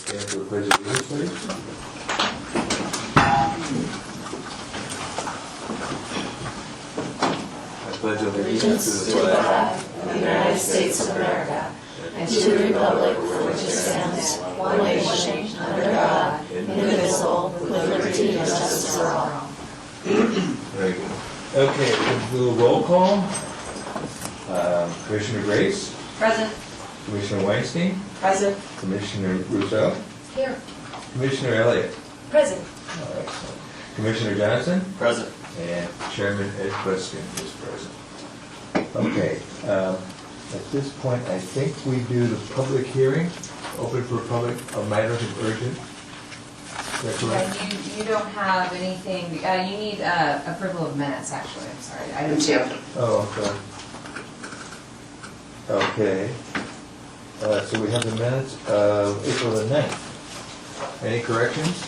Stand for the pledge of allegiance, please. I pledge allegiance to the flag of the United States of America, and to the republic for which it stands, one nation, under God, indivisible, with liberty and justice for all. Very good. Okay, we'll do a roll call. Commissioner Grace, Present. Commissioner Weinstein, Present. Commissioner Rousseau, Here. Commissioner Elliott. Present. All right. Commissioner Johnson, Present. and Chairman Ed Pliskin is present. Okay, at this point, I think we do the public hearing, open for public, matters of urgent. Is that correct? Yeah, you don't have anything, you need approval of minutes, actually, I'm sorry. Item 2. Oh, okay. Okay, so we have the minutes of April the 9th. Any corrections?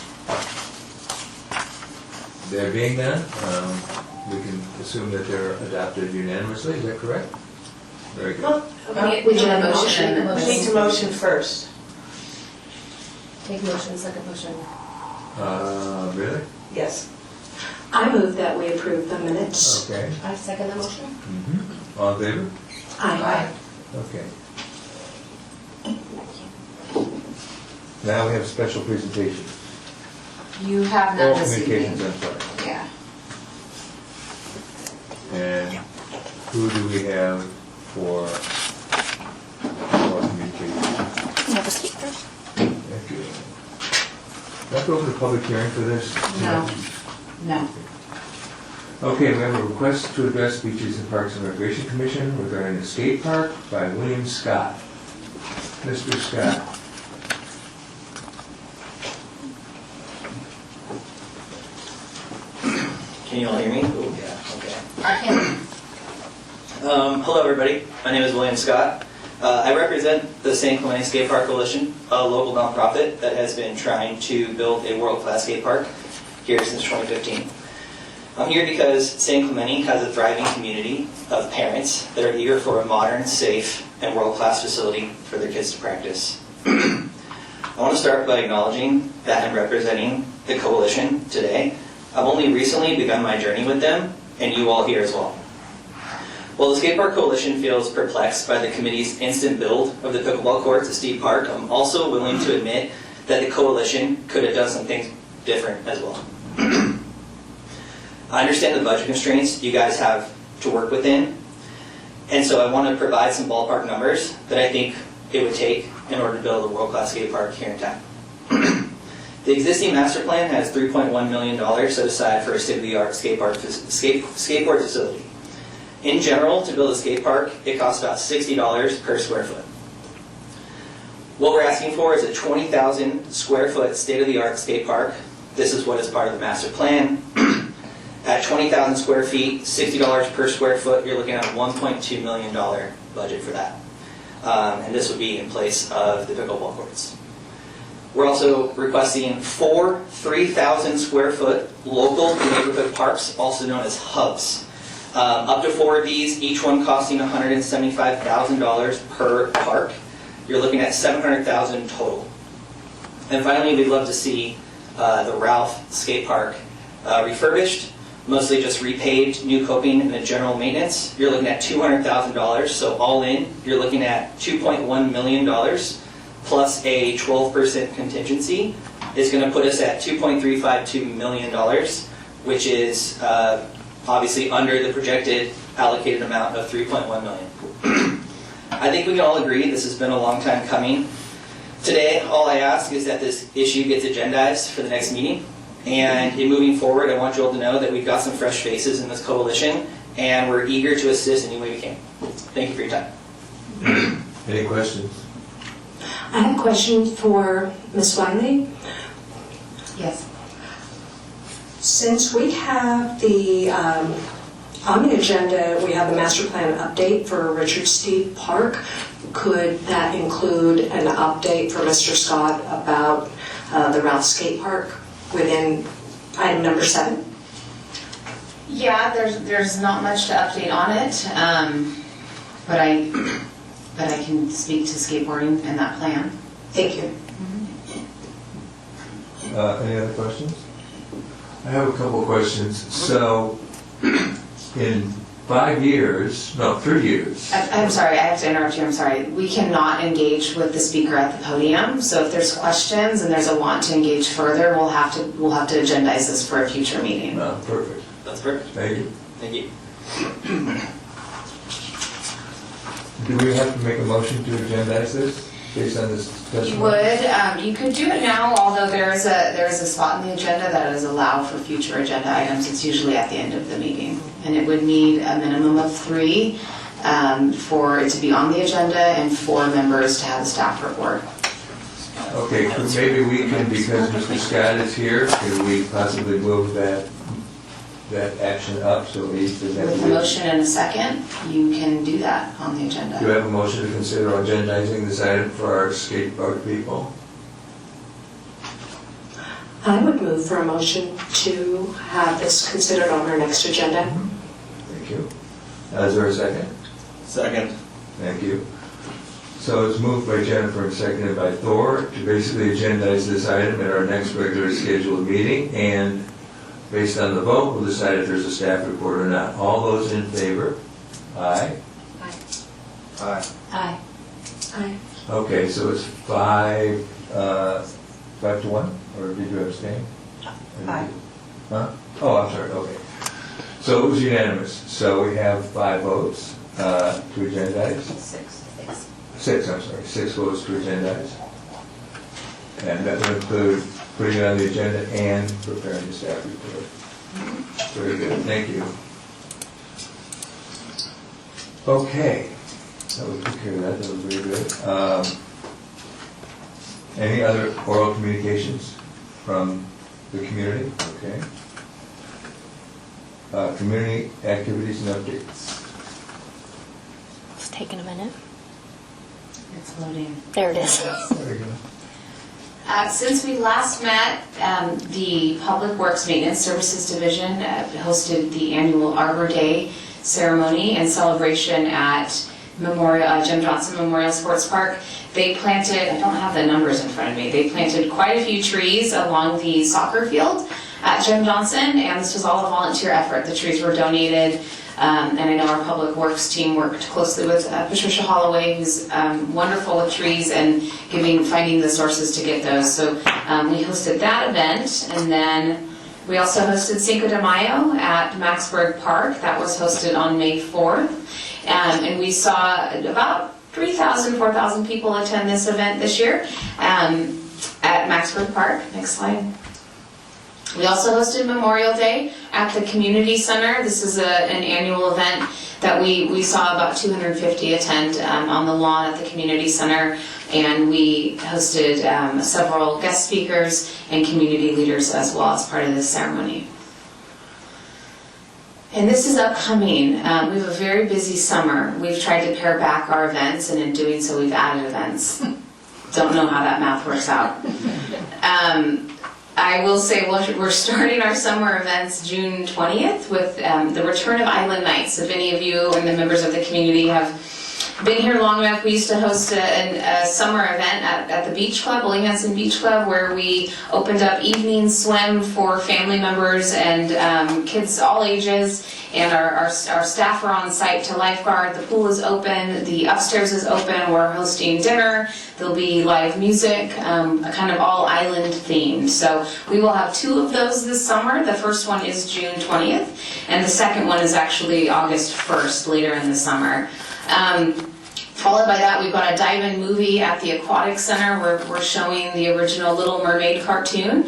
There being none, we can assume that they're adopted unanimously, is that correct? Very good. Well, We need a motion. We need to motion first. Take motion, second motion. Really? Yes. I move that we approve the minutes. Okay. I second the motion. Mm-hmm. All in favor? Aye. Okay. Now we have a special presentation. You have none this Communications, evening. I'm sorry. Yeah. And who do we have for communications? You have a speaker? Thank you. Do I have to open the public hearing for this? No. Okay, we have a request to address Beaches and Parks and Recreation Commission regarding the skate park by William Scott. Mr. Scott. Can you all hear me? Oh, yeah, okay. I can. Hello, everybody. My name is William Scott. I represent the San Clemente Skate Park Coalition, a local nonprofit that has been trying to build a world-class skate park here since 2015. I'm here because San Clemente has a thriving community of parents that are eager for a modern, safe, and world-class facility for their kids to practice. I want to start by acknowledging that I'm representing the coalition today. I've only recently begun my journey with them, and you all here as well. While the Skate Park Coalition feels perplexed by the committee's instant build of the pickleball courts at Steep Park, I'm also willing to admit that the coalition could have done some things different as well. I understand the budget constraints you guys have to work within, and so I want to provide some ballpark numbers that I think it would take in order to build a world-class skate park here in town. The existing master plan has $3.1 million set aside for a state-of-the-art skateboard facility. In general, to build a skate park, it costs about $60 per square foot. What we're asking for is a 20,000 square foot state-of-the-art skate park. This is what is part of the master plan. At 20,000 square feet, $60 per square foot, you're looking at a $1.2 million budget for that. And this would be in place of the pickleball courts. We're also requesting 4 3,000 square foot local neighborhood parks, also known as hubs. Up to 4 of these, each one costing $175,000 per park. You're looking at $700,000 total. And finally, we'd love to see the Ralph skate park refurbished, mostly just repaved, new coping, and general maintenance. You're looking at $200,000, so all in, you're looking at $2.1 million, plus a 12% contingency is going to put us at $2.352 million, which is obviously under the projected allocated amount of $3.1 million. I think we can all agree this has been a long time coming. Today, all I ask is that this issue gets agendized for the next meeting. And in moving forward, I want you all to know that we've got some fresh faces in this coalition, and we're eager to assist any way we can. Thank you for your time. Any questions? I have a question for Ms. Wiley. Yes. Since we have the, on the agenda, we have the master plan update for Richard Steep Park, could that include an update for Mr. Scott about the Ralph Skate Park within item number 7? Yeah, there's not much to update on it, but I can speak to skateboarding and that plan. Thank you. Any other questions? I have a couple of questions. So, in 5 years, no, 3 years. I'm sorry, I have to interrupt you, I'm sorry. We cannot engage with the speaker at the podium, so if there's questions and there's a want to engage further, we'll have to agendize this for a future meeting. No, perfect. That's perfect. Thank you. Thank you. Do we have to make a motion to agendize this based on this You testimony? would, you could do it now, although there is a spot in the agenda that is allowed for future agenda items. It's usually at the end of the meeting. And it would need a minimum of 3 for it to be on the agenda and 4 members to have a staff report. Okay, maybe we can, because Mr. Scott is here, could we possibly move that action up so he doesn't have With to a leave? motion and a second, you can do that on the agenda. Do we have a motion to consider agendizing this item for our skate park people? I would move for a motion to have this considered on our next agenda. Thank you. Is there a second? Second. Thank you. So it's moved by Jennifer and seconded by Thor to basically agendize this item at our next regular scheduled meeting, and based on the vote, we'll decide if there's a staff report or not. All those in favor? Aye? Aye. Aye. Aye. Okay, so it's 5 to 1, or did you abstain? Aye. Huh? Oh, I'm sorry, okay. So it was unanimous, so we have 5 votes to agendize. 6, I'm sorry, 6 votes to agendize. And that would include putting it on the agenda and preparing the staff report. Very good, thank you. Okay, that was took care of that was very good. Any other oral communications from the community? Okay. Community activities and updates. It's taking a minute. It's loading. There it is. Very good. Since we last met, the Public Works Maintenance Services Division hosted the annual Arbor Day ceremony and celebration at Jim Johnson Memorial Sports Park. They planted, I don't have the numbers in front of me, they planted quite a few trees along the soccer field at Jim Johnson, and this was all a volunteer effort. The trees were donated, and I know our Public Works team worked closely with Patricia Holloway, who's wonderful with trees and finding the sources to get those. So we hosted that event, and then we also hosted Cinco de Mayo at Maxburg Park. That was hosted on May 4th, and we saw about 3,000, 4,000 people attend this event this year at Maxburg Park. Next slide. We also hosted Memorial Day at the Community Center. This is an annual event that we saw about 250 attend on the lawn at the Community Center, and we hosted several guest speakers and community leaders as well as part of this ceremony. And this is upcoming. We have a very busy summer. We've tried to pare back our events, and in doing so we've added events. Don't know how that math works out. I will say we're starting our summer events June 20th with the return of Island Nights. If any of you and the members of the community have been here long enough, we used to host a summer event at the Beach Club, William Hanson Beach Club, where we opened up evening swim for family members and kids all ages, and our staff are on site to lifeguard. The pool is open, the upstairs is open, we're hosting dinner, there'll be live music, kind of all island themed. So we will have 2 of those this summer. The first one is June 20th, and the second one is actually August 1st, later in the summer. Followed by that, we've got a dive-in movie at the Aquatic Center where we're showing the original Little Mermaid cartoon.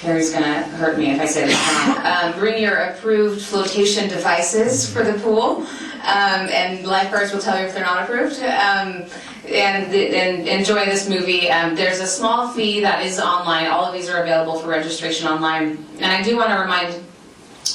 Carrie's gonna hurt me if I say this wrong. Bring your approved flotation devices for the pool, and lifeguards will tell you if they're not approved. And enjoy this movie. There's a small fee that is online. All of these are available for registration online. And I do want to remind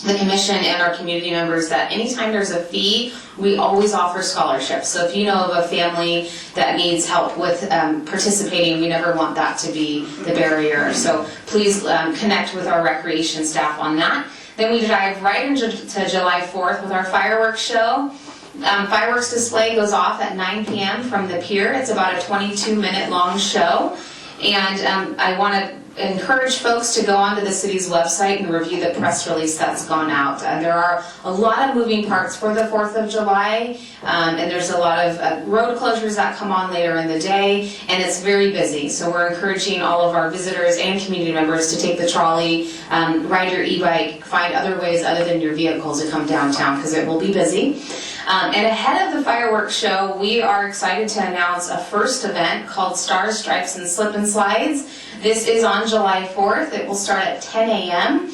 the commission and our community members that anytime there's a fee, we always offer scholarships. So if you know of a family that needs help with participating, we never want that to be the barrier. So please connect with our recreation staff on that. Then we dive right into July 4th with our fireworks show. Fireworks display goes off at 9 p.m. from the pier. It's about a 22-minute long show. And I want to encourage folks to go onto the city's website and review the press release that's gone out. There are a lot of moving parts for the 4th of July, and there's a lot of road closures that come on later in the day, and it's very busy. So we're encouraging all of our visitors and community members to take the trolley, ride your e-bike, find other ways other than your vehicles to come downtown, because it will be busy. And ahead of the fireworks show, we are excited to announce a first event called Stars, Stripes, and Slip and Slides. This is on July 4th. It will start at 10 a.m.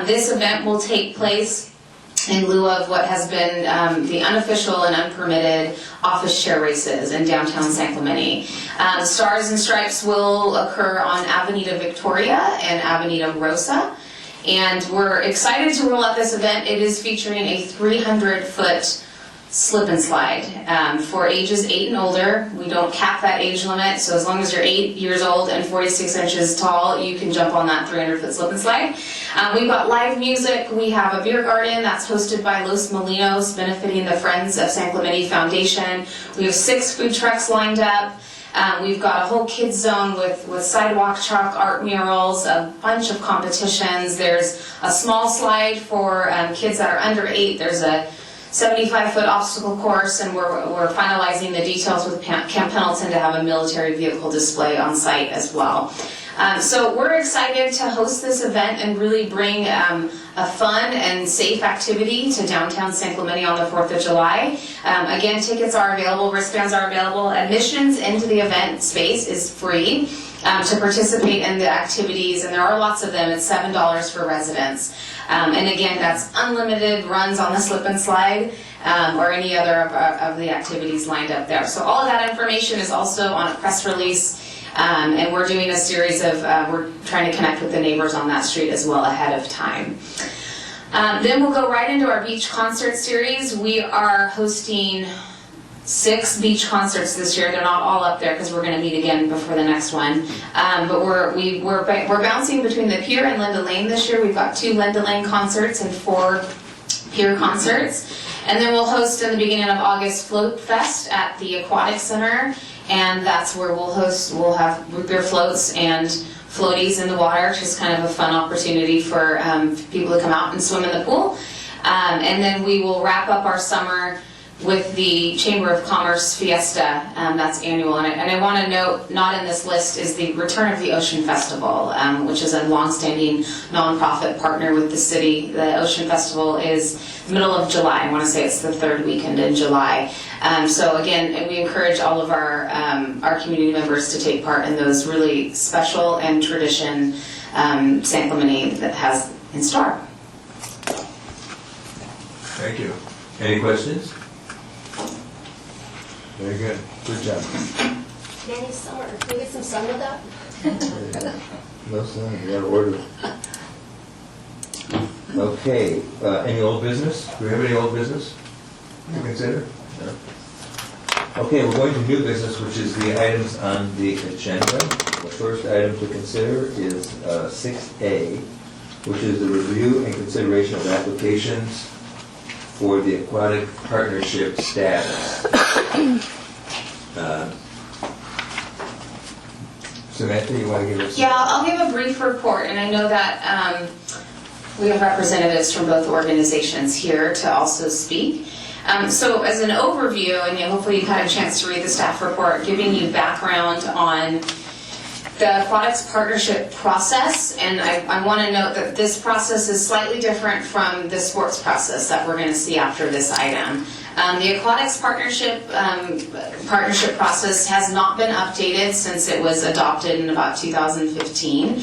This event will take place in lieu of what has been the unofficial and unpermitted office chair races in downtown San Clemente. Stars and Stripes will occur on Avenida Victoria and Avenida Rosa. And we're excited to roll out this event. It is featuring a 300-foot slip and slide for ages 8 and older. We don't cap that age limit, so as long as you're 8 years old and 46 inches tall, you can jump on that 300-foot slip and slide. We've got live music. We have a beer garden that's hosted by Los Molinos, benefiting the Friends of San Clemente Foundation. We have 6 food trucks lined up. We've got a whole kids zone with sidewalk chalk art murals, a bunch of competitions. There's a small slide for kids that are under 8. There's a 75-foot obstacle course, and we're finalizing the details with Camp Pendleton to have a military vehicle display on site as well. So we're excited to host this event and really bring a fun and safe activity to downtown San Clemente on the 4th of July. Again, tickets are available, wristbands are available. Admissions into the event space is free to participate in the activities, and there are lots of them. It's $7 for residents. And again, that's unlimited runs on the slip and slide or any other of the activities lined up there. So all of that information is also on a press release. And we're doing a series of, we're trying to connect with the neighbors on that street as well ahead of time. Then we'll go right into our beach concert series. We are hosting 6 beach concerts this year. They're not all up there because we're going to meet again before the next one. But we're bouncing between the Pier and Linda Lane this year. We've got 2 Linda Lane concerts and 4 Pier concerts. And then we'll host in the beginning of August Float Fest at the Aquatic Center. And that's where we'll have root beer floats and floaties in the water, just kind of a fun opportunity for people to come out and swim in the pool. And then we will wrap up our summer with the Chamber of Commerce Fiesta. That's annual. And I want to note, not in this list, is the Return of the Ocean Festival, which is a long-standing nonprofit partner with the city. The Ocean Festival is the middle of July. I want to say it's the 3rd weekend in July. So again, we encourage all of our community members to take part in those really special and tradition San Clemente that has in store. Thank you. Any questions? Very good. Good job. Danny, summer, can we get some sun with that? No, sir, you gotta order. Okay, any old business? Do we have any old business to consider? No. Okay, we're going to new business, which is the items on the agenda. The first item to consider is 6A, which is the review and consideration of applications for the aquatic partnership status. Samantha, you want to give us? Yeah, I'll give a brief report, and I know that we have representatives from both organizations here to also speak. So as an overview, and hopefully you've had a chance to read the staff report, giving you background on the aquatics partnership process, and I want to note that this process is slightly different from the sports process that we're going to see after this item. The aquatics partnership process has not been updated since it was adopted in about 2015.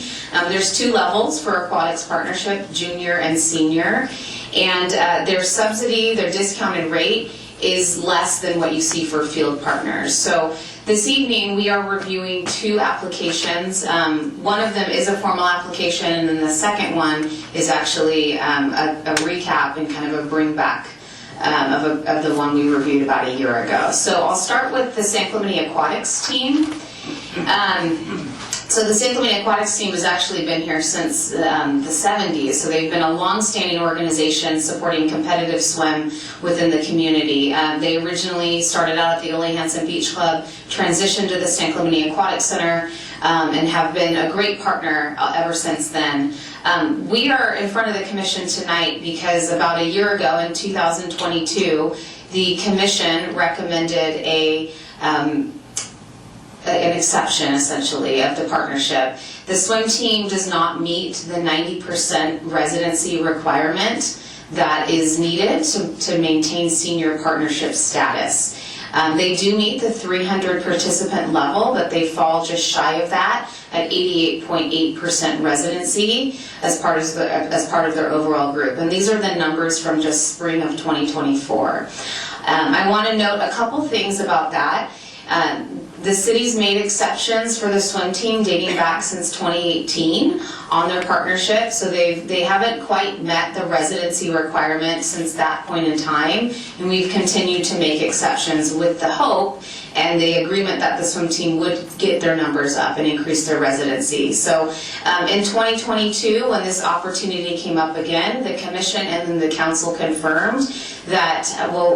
There's 2 levels for aquatics partnership, junior and senior, and their subsidy, their discounted rate, is less than what you see for field partners. So this evening we are reviewing 2 applications. One of them is a formal application, and then the second one is actually a recap and kind of a bring back of the one we reviewed about a year ago. So I'll start with the San Clemente Aquatics team. So the San Clemente Aquatics team has actually been here since the 70s, so they've been a long-standing organization supporting competitive swim within the community. They originally started out at the Ole Hansen Beach Club, transitioned to the San Clemente Aquatic Center, and have been a great partner ever since then. We are in front of the commission tonight because about a year ago in 2022, the commission recommended an exception, essentially, of the partnership. The swim team does not meet the 90% residency requirement that is needed to maintain senior partnership status. They do meet the 300 participant level, but they fall just shy of that at 88.8% residency as part of their overall group. And these are the numbers from just spring of 2024. I want to note a couple things about that. The city's made exceptions for the swim team dating back since 2018 on their partnership, so they haven't quite met the residency requirement since that point in time, and we've continued to make exceptions with the hope and the agreement that the swim team would get their numbers up and increase their residency. So in 2022, when this opportunity came up again, the commission and then the council confirmed that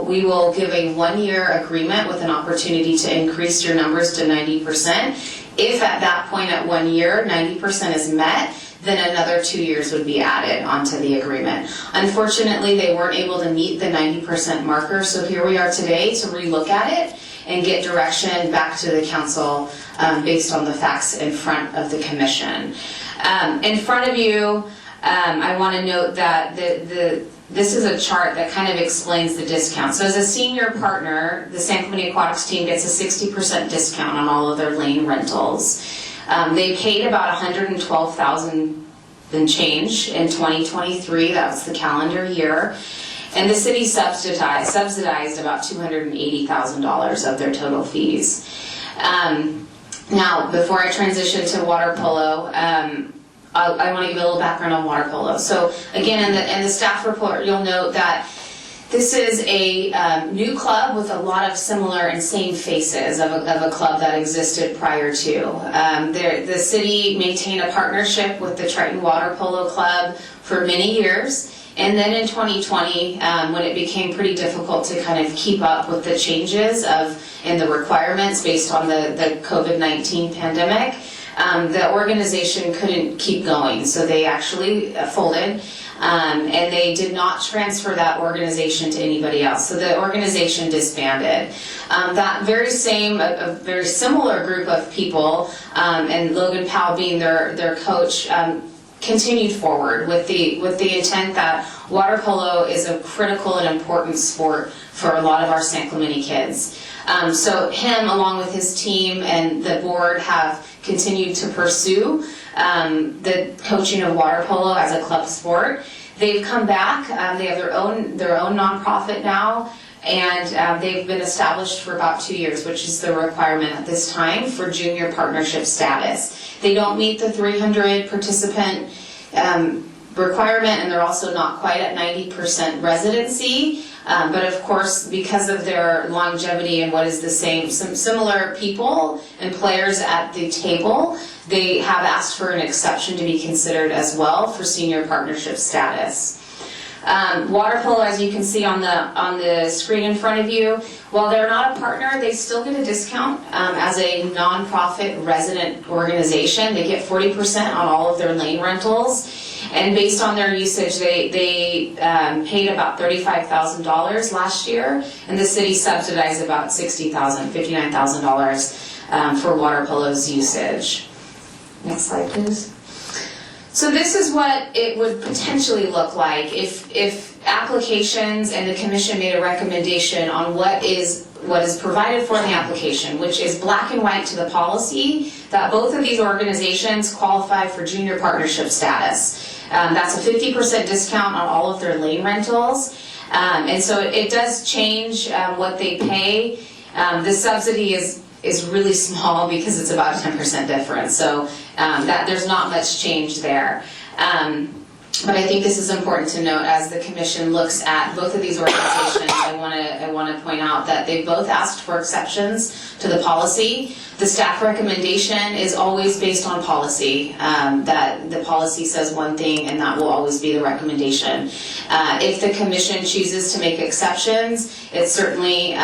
we will give a 1-year agreement with an opportunity to increase your numbers to 90%. If at that point at 1 year, 90% is met, then another 2 years would be added onto the agreement. Unfortunately, they weren't able to meet the 90% marker, so here we are today to relook at it and get direction back to the council based on the facts in front of the commission. In front of you, I want to note that this is a chart that kind of explains the discount. So as a senior partner, the San Clemente Aquatics team gets a 60% discount on all of their lane rentals. They paid about $112,000 and change in 2023, that was the calendar year. And the city subsidized about $280,000 of their total fees. Now, before I transition to water polo, I want to give a little background on water polo. So again, in the staff report, you'll note that this is a new club with a lot of similar and same faces of a club that existed prior to. The city maintained a partnership with the Triton Water Polo Club for many years. And then in 2020, when it became pretty difficult to kind of keep up with the changes and the requirements based on the COVID-19 pandemic, the organization couldn't keep going. So they actually folded, and they did not transfer that organization to anybody else. So the organization disbanded. That very similar group of people, and Logan Powell being their coach, continued forward with the intent that water polo is a critical and important sport for a lot of our San Clemente kids. So him, along with his team and the board, have continued to pursue the coaching of water polo as a club sport. They've come back. They have their own nonprofit now, and they've been established for about 2 years, which is the requirement at this time for junior partnership status. They don't meet the 300 participant requirement, and they're also not quite at 90% residency. But of course, because of their longevity and what is the same, some similar people and players at the table, they have asked for an exception to be considered as well for senior partnership status. Water polo, as you can see on the screen in front of you, while they're not a partner, they still get a discount as a non-profit resident organization. They get 40% on all of their lane rentals, and based on their usage, they paid about $35,000 last year, and the city subsidized about $59,000 for water polo's usage. Next slide, please. So this is what it would potentially look like if applications and the commission made a recommendation on what is provided for in the application, which is black and white to the policy, that both of these organizations qualify for junior partnership status. That's a 50% discount on all of their lane rentals. And so it does change what they pay. The subsidy is really small because it's about a 10% difference. So that there's not much change there. But I think this is important to note as the commission looks at both of these organizations. I want to point out that they both asked for exceptions to the policy. The staff recommendation is always based on policy, that the policy says one thing and that will always be the recommendation. If the commission chooses to make exceptions, it's certainly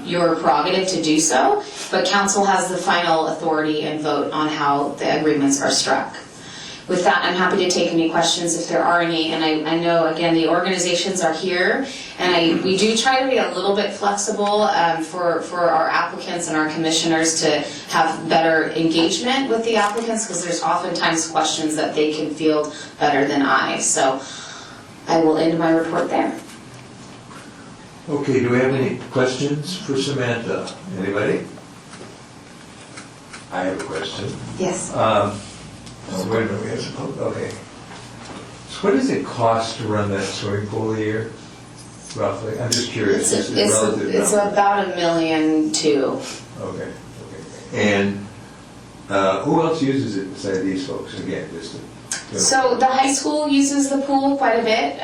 your prerogative to do so, but council has the final authority and vote on how the agreements are struck. With that, I'm happy to take any questions if there are any, and I know, again, the organizations are here, and we do try to be a little bit flexible for our applicants and our commissioners to have better engagement with the applicants, because there's oftentimes questions that they can field better than I. So I will end my report there. Okay, do we have any questions for Samantha? Anybody? I have a question. Yes. Oh, wait a minute, we have some, okay. So what does it cost to run that swimming pool a year, roughly? I'm just curious. It's It's a relative number. about $1.2 million. Okay. And who else uses it besides these folks? Again, just to... So the high school uses the pool quite a bit.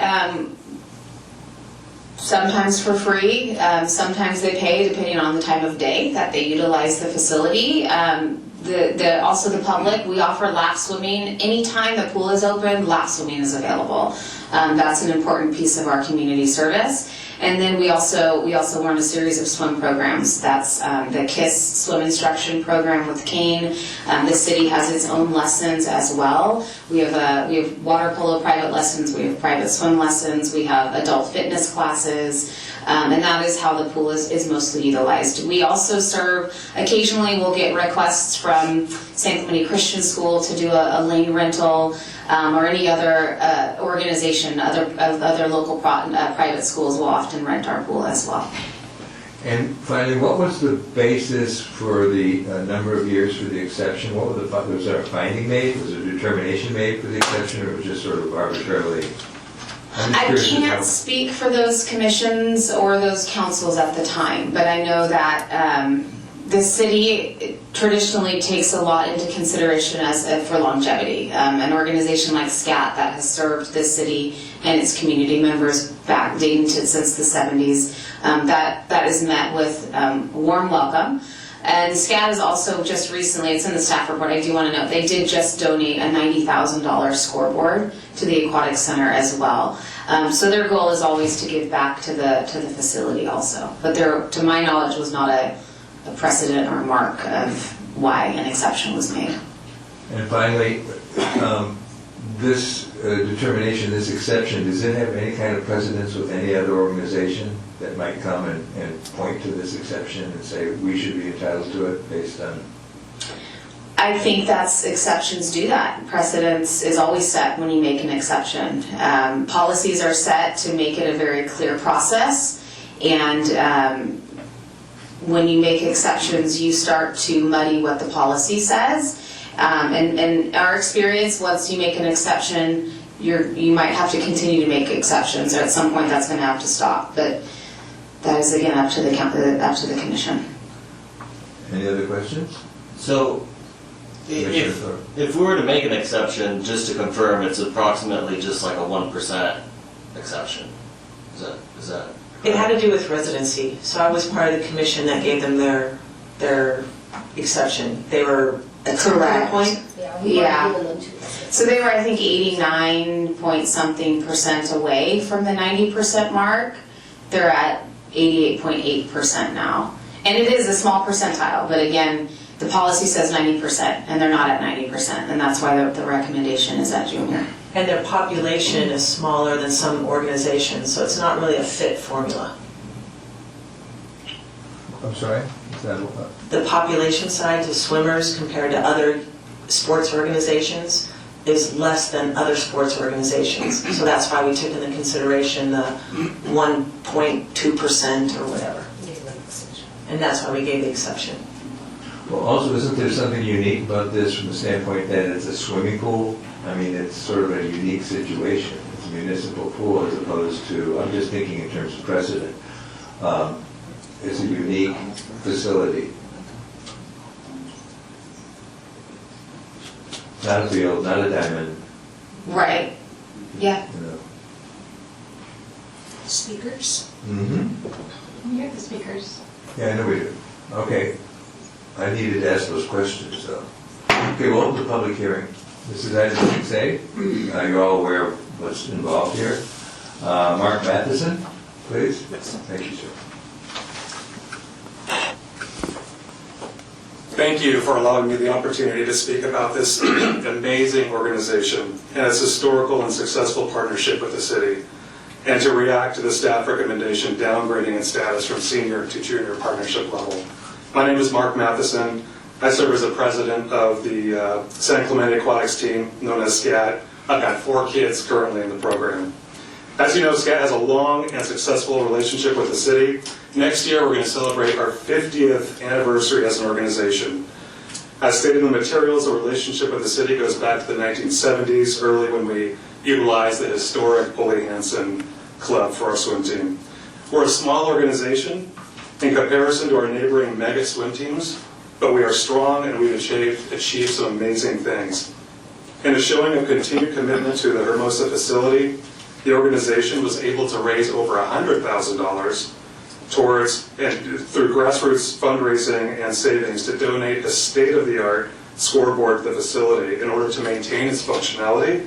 Sometimes for free, sometimes they pay depending on the time of day that they utilize the facility. Also the public, we offer lap swimming. Anytime the pool is open, lap swimming is available. That's an important piece of our community service. And then we also run a series of swim programs. That's the KISS swim instruction program with Kane. The city has its own lessons as well. We have water polo private lessons, we have private swim lessons, we have adult fitness classes. And that is how the pool is mostly utilized. We also serve, occasionally we'll get requests from St. Clemente Christian School to do a lane rental, or any other organization, other local private schools will often rent our pool as well. And finally, what was the basis for the number of years for the exception? Was there a finding made? Was there a determination made for the exception, or it was just sort of arbitrarily? I can't speak for those commissions or those councils at the time, but I know that the city traditionally takes a lot into consideration for longevity. An organization like SCAT that has served this city and its community members back dating since the 70s, that is met with a warm welcome. And SCAT is also just recently, it's in the staff report, I do want to note, they did just donate a $90,000 scoreboard to the Aquatic Center as well. So their goal is always to give back to the facility also. But there, to my knowledge, was not a precedent or a mark of why an exception was made. And finally, this determination, this exception, does it have any kind of precedence with any other organization that might come and point to this exception and say we should be entitled to it based on? I think exceptions do that. Precedence is always set when you make an exception. Policies are set to make it a very clear process, and when you make exceptions, you start to muddy what the policy says. And our experience, once you make an exception, you might have to continue to make exceptions, or at some point that's going to have to stop. But that is again up to the commission. Any other questions? So, if we were to make an exception, just to confirm, it's approximately just like a 1% exception. Is that? It had to do with residency, so I was part of the commission that gave them their exception. They were at some point. Yeah. So they were, I think, 89 point something% away from the 90% mark. They're at 88.8% now. And it is a small percentile, but again, the policy says 90%, and they're not at 90%, and that's why the recommendation is at junior. And their population is smaller than some organizations, so it's not really a fit formula. I'm sorry? Is that what? The population size of swimmers compared to other sports organizations is less than other sports organizations. So that's why we took into consideration the 1.2% or whatever. And that's why we gave the exception. Well, also, isn't there something unique about this from the standpoint that it's a swimming pool? I mean, it's sort of a unique situation. It's a municipal pool as opposed to, I'm just thinking in terms of precedent. It's a unique facility. Not a field, not a diamond. Right. Yeah. You know. Speakers? Mm-hmm. We have the speakers. Yeah, I know we do. Okay. I needed to ask those questions, so. Okay, we'll open the public hearing. This is item 6A. You're all aware of what's involved here. Mark Matheson, please. Thank you, sir. Thank you for allowing me the opportunity to speak about this amazing organization and its historical and successful partnership with the city, and to react to the staff recommendation downgrading its status from senior to junior partnership level. My name is Mark Matheson. I serve as the president of the San Clemente Aquatics team, known as SCAT. I've got 4 kids currently in the program. As you know, SCAT has a long and successful relationship with the city. Next year, we're going to celebrate our 50th anniversary as an organization. As stated in the materials, the relationship with the city goes back to the 1970s, early when we utilized the historic Ole Hansen Club for our swim team. We're a small organization in comparison to our neighboring mega swim teams, but we are strong and we've achieved some amazing things. In a showing of continued commitment to the Hermosa facility, the organization was able to raise over $100,000 towards, and through grassroots fundraising and savings, to donate a state-of-the-art scoreboard to the facility in order to maintain its functionality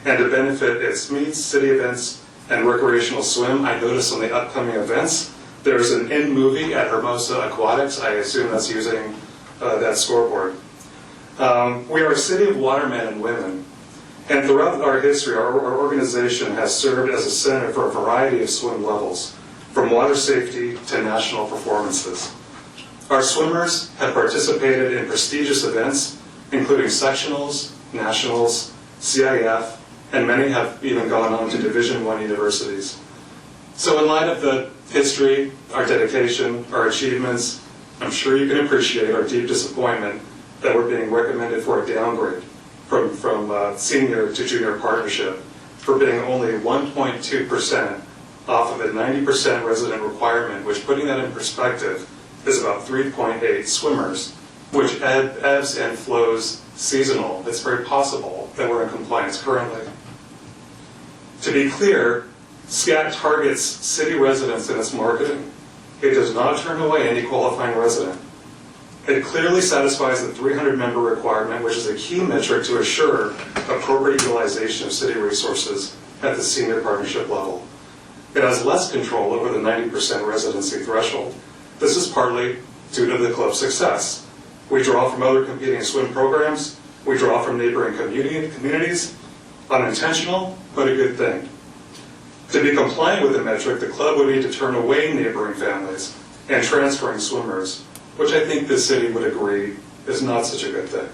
and to benefit its meets, city events, and recreational swim. I noticed on the upcoming events, there's an in movie at Hermosa Aquatics. I assume that's using that scoreboard. We are a city of watermen and women, and throughout our history, our organization has served as a center for a variety of swim levels, from water safety to national performances. Our swimmers have participated in prestigious events, including sectionals, nationals, CIF, and many have even gone on to Division I universities. So in light of the history, our dedication, our achievements, I'm sure you can appreciate our deep disappointment that we're being recommended for a downgrade from senior to junior partnership for being only 1.2% off of a 90% resident requirement, which, putting that in perspective, is about 3.8 swimmers, which ebbs and flows seasonal. It's very possible that we're in compliance currently. To be clear, SCAT targets city residents in its marketing. It does not turn away any qualifying resident. It clearly satisfies the 300-member requirement, which is a key metric to assure appropriate utilization of city resources at the senior partnership level. It has less control over the 90% residency threshold. This is partly due to the club's success. We draw from other competing swim programs. We draw from neighboring communities. Unintentional, but a good thing. To be compliant with the metric, the club would need to turn away neighboring families and transferring swimmers, which I think this city would agree is not such a good thing.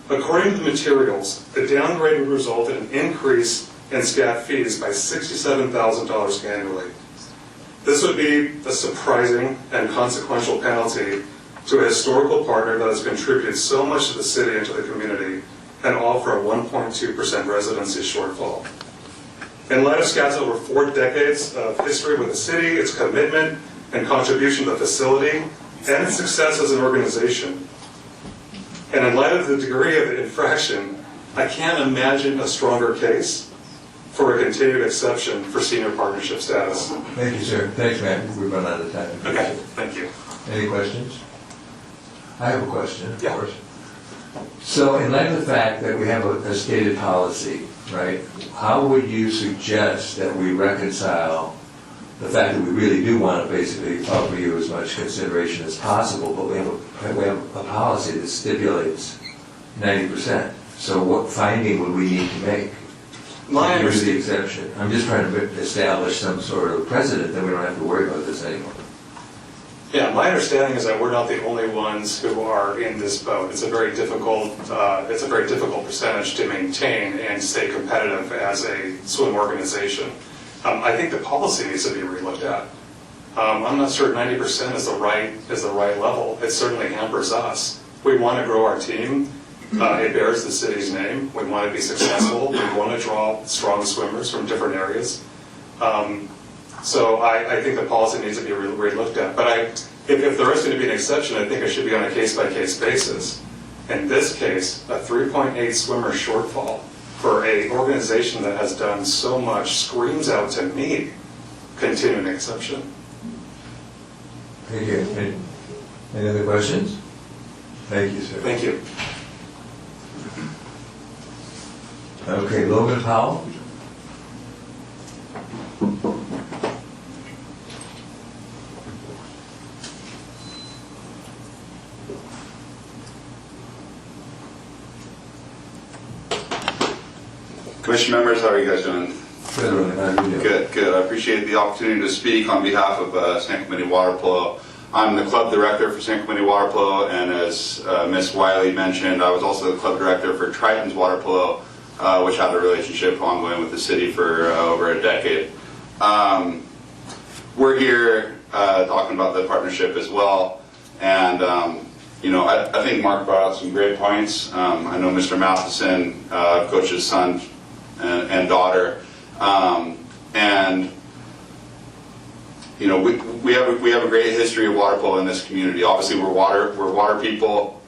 According to the materials, the downgrade would result in an increase in SCAT fees by $67,000 annually. This would be a surprising and consequential penalty to a historical partner that has contributed so much to the city and to the community, and all for a 1.2% residency shortfall. In light of SCAT's over 4 decades of history with the city, its commitment and contribution to the facility, and its success as an organization, and in light of the degree of the infraction, I can't imagine a stronger case for a continued exception for senior partnership status. Thank you, sir. Thanks, Matt. We've run out of time. Okay, thank you. Any questions? I have a question, of Yeah. course. So in light of the fact that we have a stated policy, right, how would you suggest that we reconcile the fact that we really do want to basically offer you as much consideration as possible, but we have a policy that stipulates 90%. So what finding would we need to make? My to use the understanding, exception. I'm just trying to establish some sort of precedent that we don't have to worry about this anymore. yeah, my understanding is that we're not the only ones who are in this boat. It's a very difficult percentage to maintain and stay competitive as a swim organization. I think the policy needs to be relooked at. I'm not sure 90% is the right level. It certainly hampers us. We want to grow our team. It bears the city's name. We want to be successful. We want to draw strong swimmers from different areas. So I think the policy needs to be relooked at. But if there is going to be an exception, I think it should be on a case-by-case basis. In this case, a 3.8 swimmer shortfall for a organization that has done so much screams out to me, continuing exception. Thank you. Any other questions? Thank you, sir. Thank you. Okay, Logan Powell? Commission members, how are you guys doing? Good, Logan. How are you doing? Good, good. I appreciate the opportunity to speak on behalf of San Clemente Water Polo. I'm the club director for San Clemente Water Polo, and as Ms. Wiley mentioned, I was also the club director for Triton's Water Polo, which had a relationship ongoing with the city for over a decade. We're here talking about the partnership as well, and you know, I think Mark brought out some great points. I know Mr. Matheson, coached his son and daughter, and you know, we have a great history of water polo in this community. Obviously, we're water people,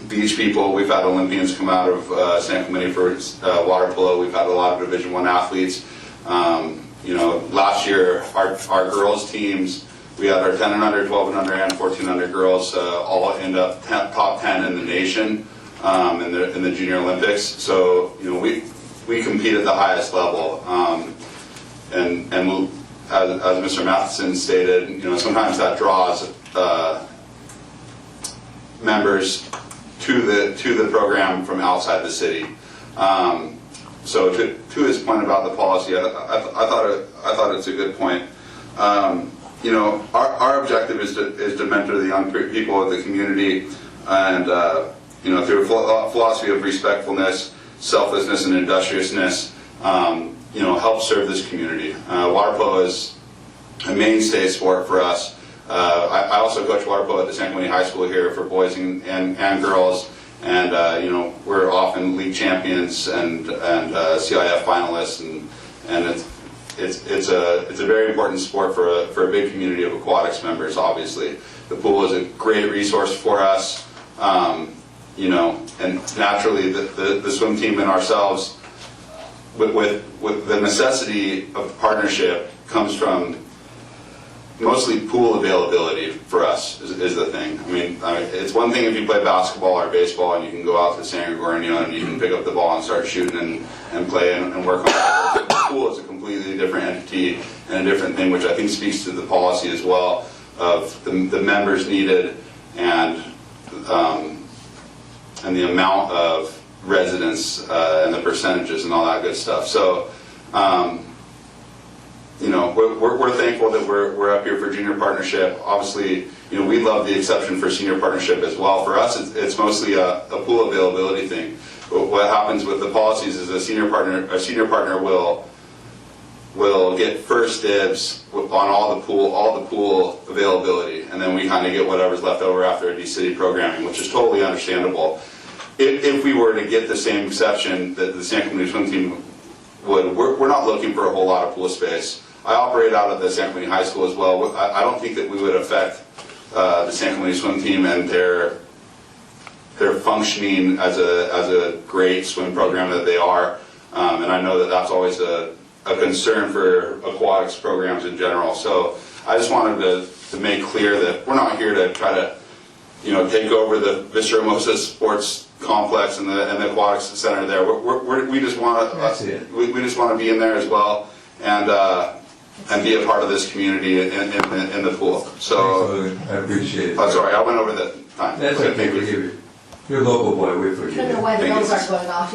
beach people. We've had Olympians come out of San Clemente for water polo. We've had a lot of Division I athletes. You know, last year our girls teams, we had our 10 and under, 12 and under, and 14 under girls all end up top 10 in the nation in the Junior Olympics. So you know, we compete at the highest level, and as Mr. Matheson stated, you know, sometimes that draws members to the program from outside the city. So to his point about the policy, I thought it's a good point. You know, our objective is to mentor the young people of the community, and you know, through a philosophy of respectfulness, selflessness, and industriousness, you know, help serve this community. Water polo is a mainstay sport for us. I also coach water polo at the San Clemente High School here for boys and girls, and you know, we're often league champions and CIF finalists, and it's a very important sport for a big community of aquatics members. Obviously, the pool is a great resource for us. You know, and naturally the swim team and ourselves, with the necessity of partnership, comes from mostly pool availability for us is the thing. I mean, it's one thing if you play basketball or baseball and you can go out to San Gregorio and you can pick up the ball and start shooting and play and work on it. The pool is a completely different entity and a different thing, which I think speaks to the policy as well of the members needed and the amount of residents and the percentages and all that good stuff. So, you know, we're thankful that we're up here for junior partnership. Obviously, you know, we love the exception for senior partnership as well. For us, it's mostly a pool availability thing. But what happens with the policies is a senior partner will get first dibs on all the pool availability, and then we kind of get whatever's left over after D-City programming, which is totally understandable. If we were to get the same exception that the San Clemente swim team would, we're not looking for a whole lot of pool space. I operate out of the San Clemente High School as well. I don't think that we would affect the San Clemente swim team and their functioning as a great swim program that they are. And I know that that's always a concern for aquatics programs in general. So I just wanted to make clear that we're not here to try to, you know, take over the Vista Hermosa Sports Complex and the aquatics center there. We just want to we just want to be in there as well and be a part of this community in the pool. So I appreciate it. I'm sorry, I went over the time. That's okay. We give you. You're a local boy. We forgive I don't know you. why the Thank bells you. aren't going off.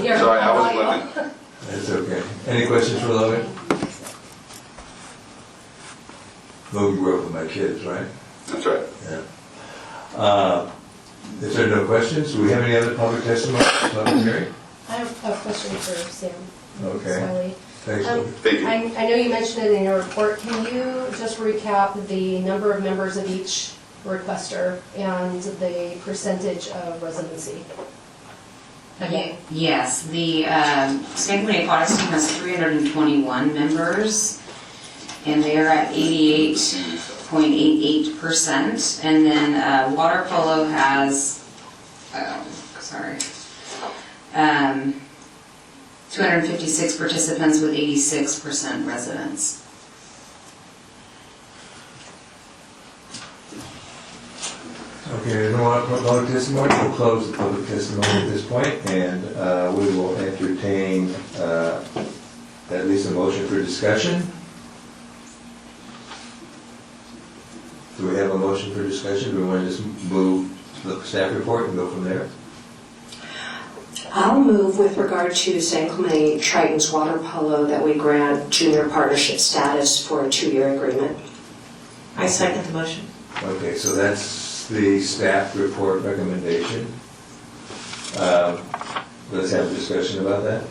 Yeah. Sorry, I wasn't looking. That's okay. Any questions for Logan? Logan grew up with my kids, right? That's right. Yeah. Is there no questions? Do we have any other public testimony? Public hearing? I have a question for Sam. Okay. Smiley. Thanks, Logan. Thank you. I know you mentioned it in your report. Can you just recap the number of members of each requester and the percentage of residency? Yes, the San Clemente Aquatics team has 321 members, and they are at 88.88%. And then water polo has, 256 participants with 86% residents. Okay, there's no more public testimony, we'll close the public testimony at this point, and we will entertain at least a motion for discussion. Do we have a motion for discussion? Do we want to just move the staff report and go from there? I'll move with regard to San Clemente Triton's water polo that we grant junior partnership status for a 2-year agreement. I second the motion. Okay, so that's the staff report recommendation. Let's have a discussion about that.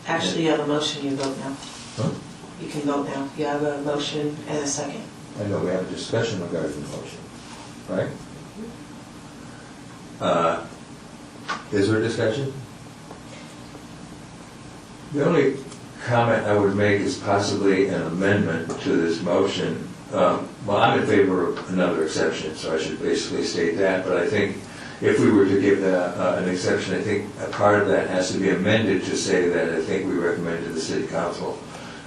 Actually, you have a motion, you vote now. Huh? You can vote now. You have a motion and a second. I know we have a discussion regarding the motion, right? Is there a discussion? The only comment I would make is possibly an amendment to this motion. Well, I'm in favor of another exception, so I should basically state that, but I think if we were to give an exception, I think a part of that has to be amended to say that I think we recommend to the city council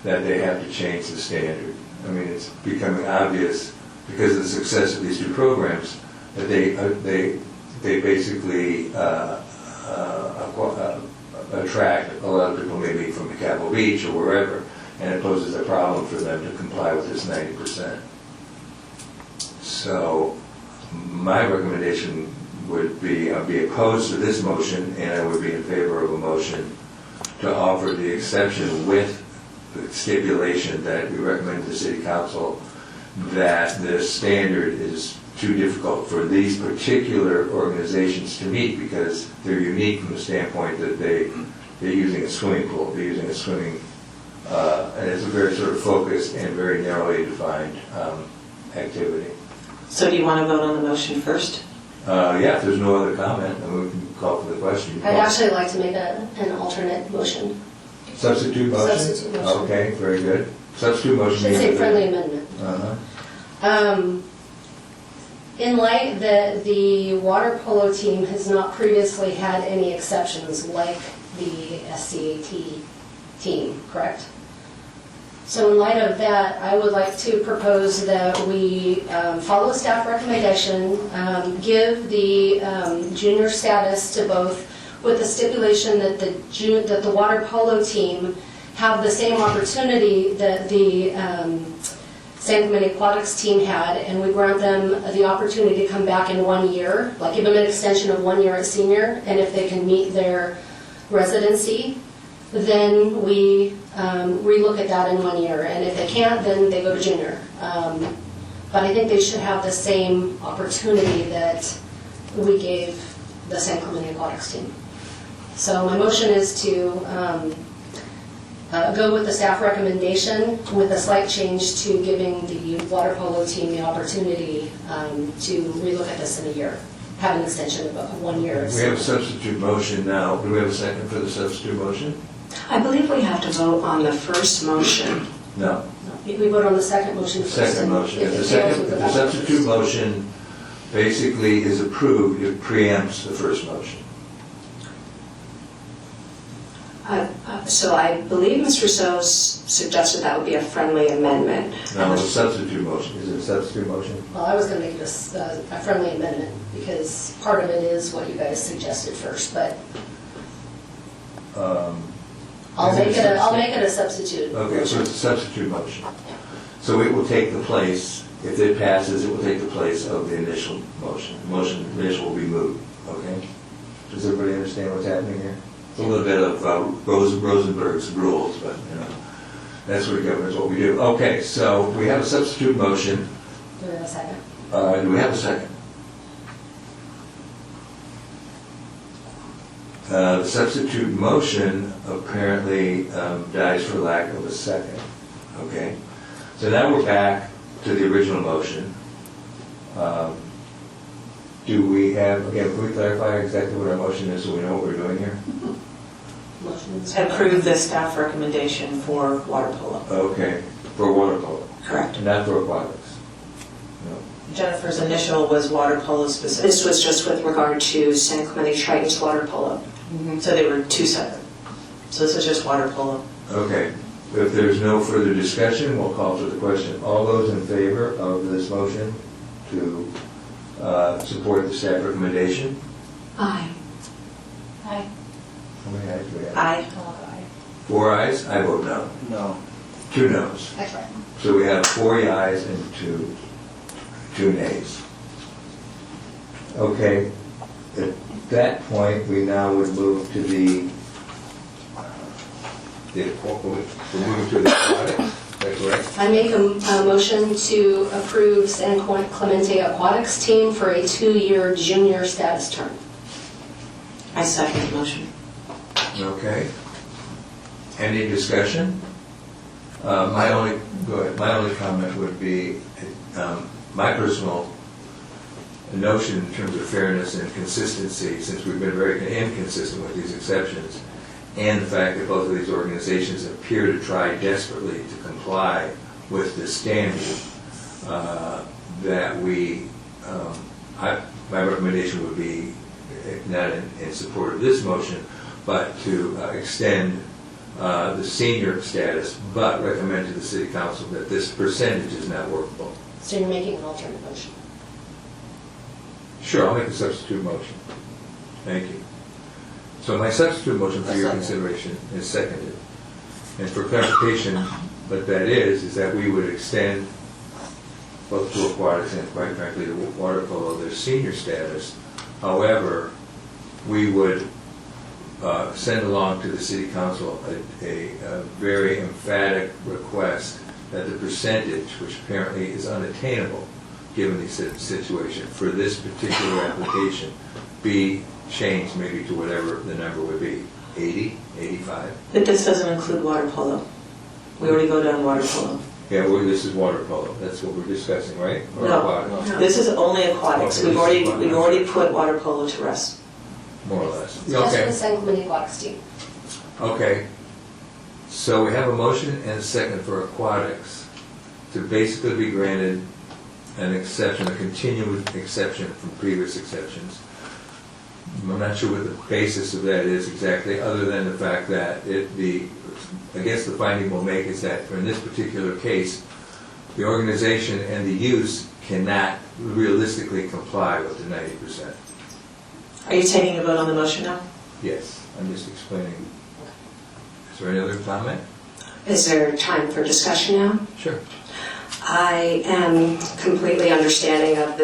that they have to change the standard. I mean, it's becoming obvious because of the success of these two programs that they basically attract a lot of people maybe from the Capitol Beach or wherever, and it poses a problem for them to comply with this 90%. So my recommendation would be, I'd be opposed to this motion, and I would be in favor of a motion to offer the exception with the stipulation that we recommend to the city council that the standard is too difficult for these particular organizations to meet because they're unique from the standpoint that they're using a swimming pool, they're using a swimming, and it's a very sort of focused and very narrowly defined activity. So do you want to vote on the motion first? Yeah, if there's no other comment, then we can call for the question. I'd actually like to make an alternate motion. Substitute motion? Substitute motion. Okay, very good. Substitute motion. Should say friendly amendment. Uh-huh. In light that the water polo team has not previously had any exceptions like the SCAT team, correct? So in light of that, I would like to propose that we follow staff recommendation, give the junior status to both with the stipulation that the water polo team have the same opportunity that the San Clemente Aquatics team had, and we grant them the opportunity to come back in 1 year, like give them an extension of 1 year at senior, and if they can meet their residency, then we relook at that in 1 year, and if they can't, then they go to junior. But I think they should have the same opportunity that we gave the San Clemente Aquatics team. So my motion is to go with the staff recommendation with a slight change to giving the water polo team the opportunity to relook at this in a year, have an extension of 1 year. We have a substitute motion now. Do we have a second for the substitute motion? I believe we have to vote on the first motion. No. We vote on the second motion first. Second and motion. if If it the fails second, with if the the ballot. substitute motion basically is approved, it preempts the first motion. So I believe Mr. So's suggested that would be a friendly amendment. No, it's a substitute motion. Is it a substitute motion? Well, I was going to make it a friendly amendment because part of it is what you guys suggested first, but I'll make it a substitute. Okay, so it's a substitute motion. So it will take the place, if it passes, it will take the place of the initial motion. The motion initial will be moved, okay? Does everybody understand what's happening here? It's a little bit of Rosenberg's rules, but, you know, that's what governs what we do. Okay, so we have a substitute motion. Do we have a second? Do we have a second? The substitute motion apparently dies for lack of a second, okay? So now we're back to the original motion. Do we have, again, can we clarify exactly what our motion is so we know what we're doing here? Motion is- Approve the staff recommendation for water polo. Okay, for water polo, Correct. not for aquatics. No. Jennifer's initial was water polo specific. This was just with regard to San Clemente Triton's water polo. So they were two separate. So this is just water polo. Okay, if there's no further discussion, we'll call for the question. All those in favor of this motion to support the staff recommendation? Aye. Aye. How many ayes do we have? Aye. 4 ayes, I vote no. No. 2 noes. That's right. So we have 4 ayes and 2 nays. Okay, at that point, we now would move to we're moving to the aquatic, is that correct? I make a motion to approve San Clemente Aquatics team for a 2-year junior status term. I second the motion. Okay. Any discussion? My only comment would be, my personal notion in terms of fairness and consistency, since we've been very inconsistent with these exceptions, and the fact that both of these organizations appear to try desperately to comply with the standard, that my recommendation would be not in support of this motion, but to extend the senior status, but recommend to the city council that this percentage is not workable. So you're making an alternate motion. Sure, I'll make a substitute motion. Thank you. So my substitute motion for your consideration is seconded. And for clarification, what that is that we would extend both to aquatics and quite frankly to water polo their senior status. However, we would send along to the city council a very emphatic request that the percentage, which apparently is unattainable given the situation, for this particular application be changed maybe to whatever the number would be, 80, 85? But this doesn't include water polo. We already voted on water polo. Yeah, well, this is water polo, that's what we're discussing, right? Or No, aquatics? this is only aquatics. Okay, We've already put water polo to rest. More or less. It's just for Okay. the San Clemente Aquatics team. Okay, so we have a motion and a second for aquatics to basically be granted an exception, a continued exception from previous exceptions. I'm not sure what the basis of that is exactly, other than the fact that I guess the finding we'll make is that in this particular case, the organization and the use cannot realistically comply with the 90%. Are you taking a vote on the motion now? Yes, I'm just explaining. Is there any other comment? Is there time for discussion now? Sure. I am completely understanding of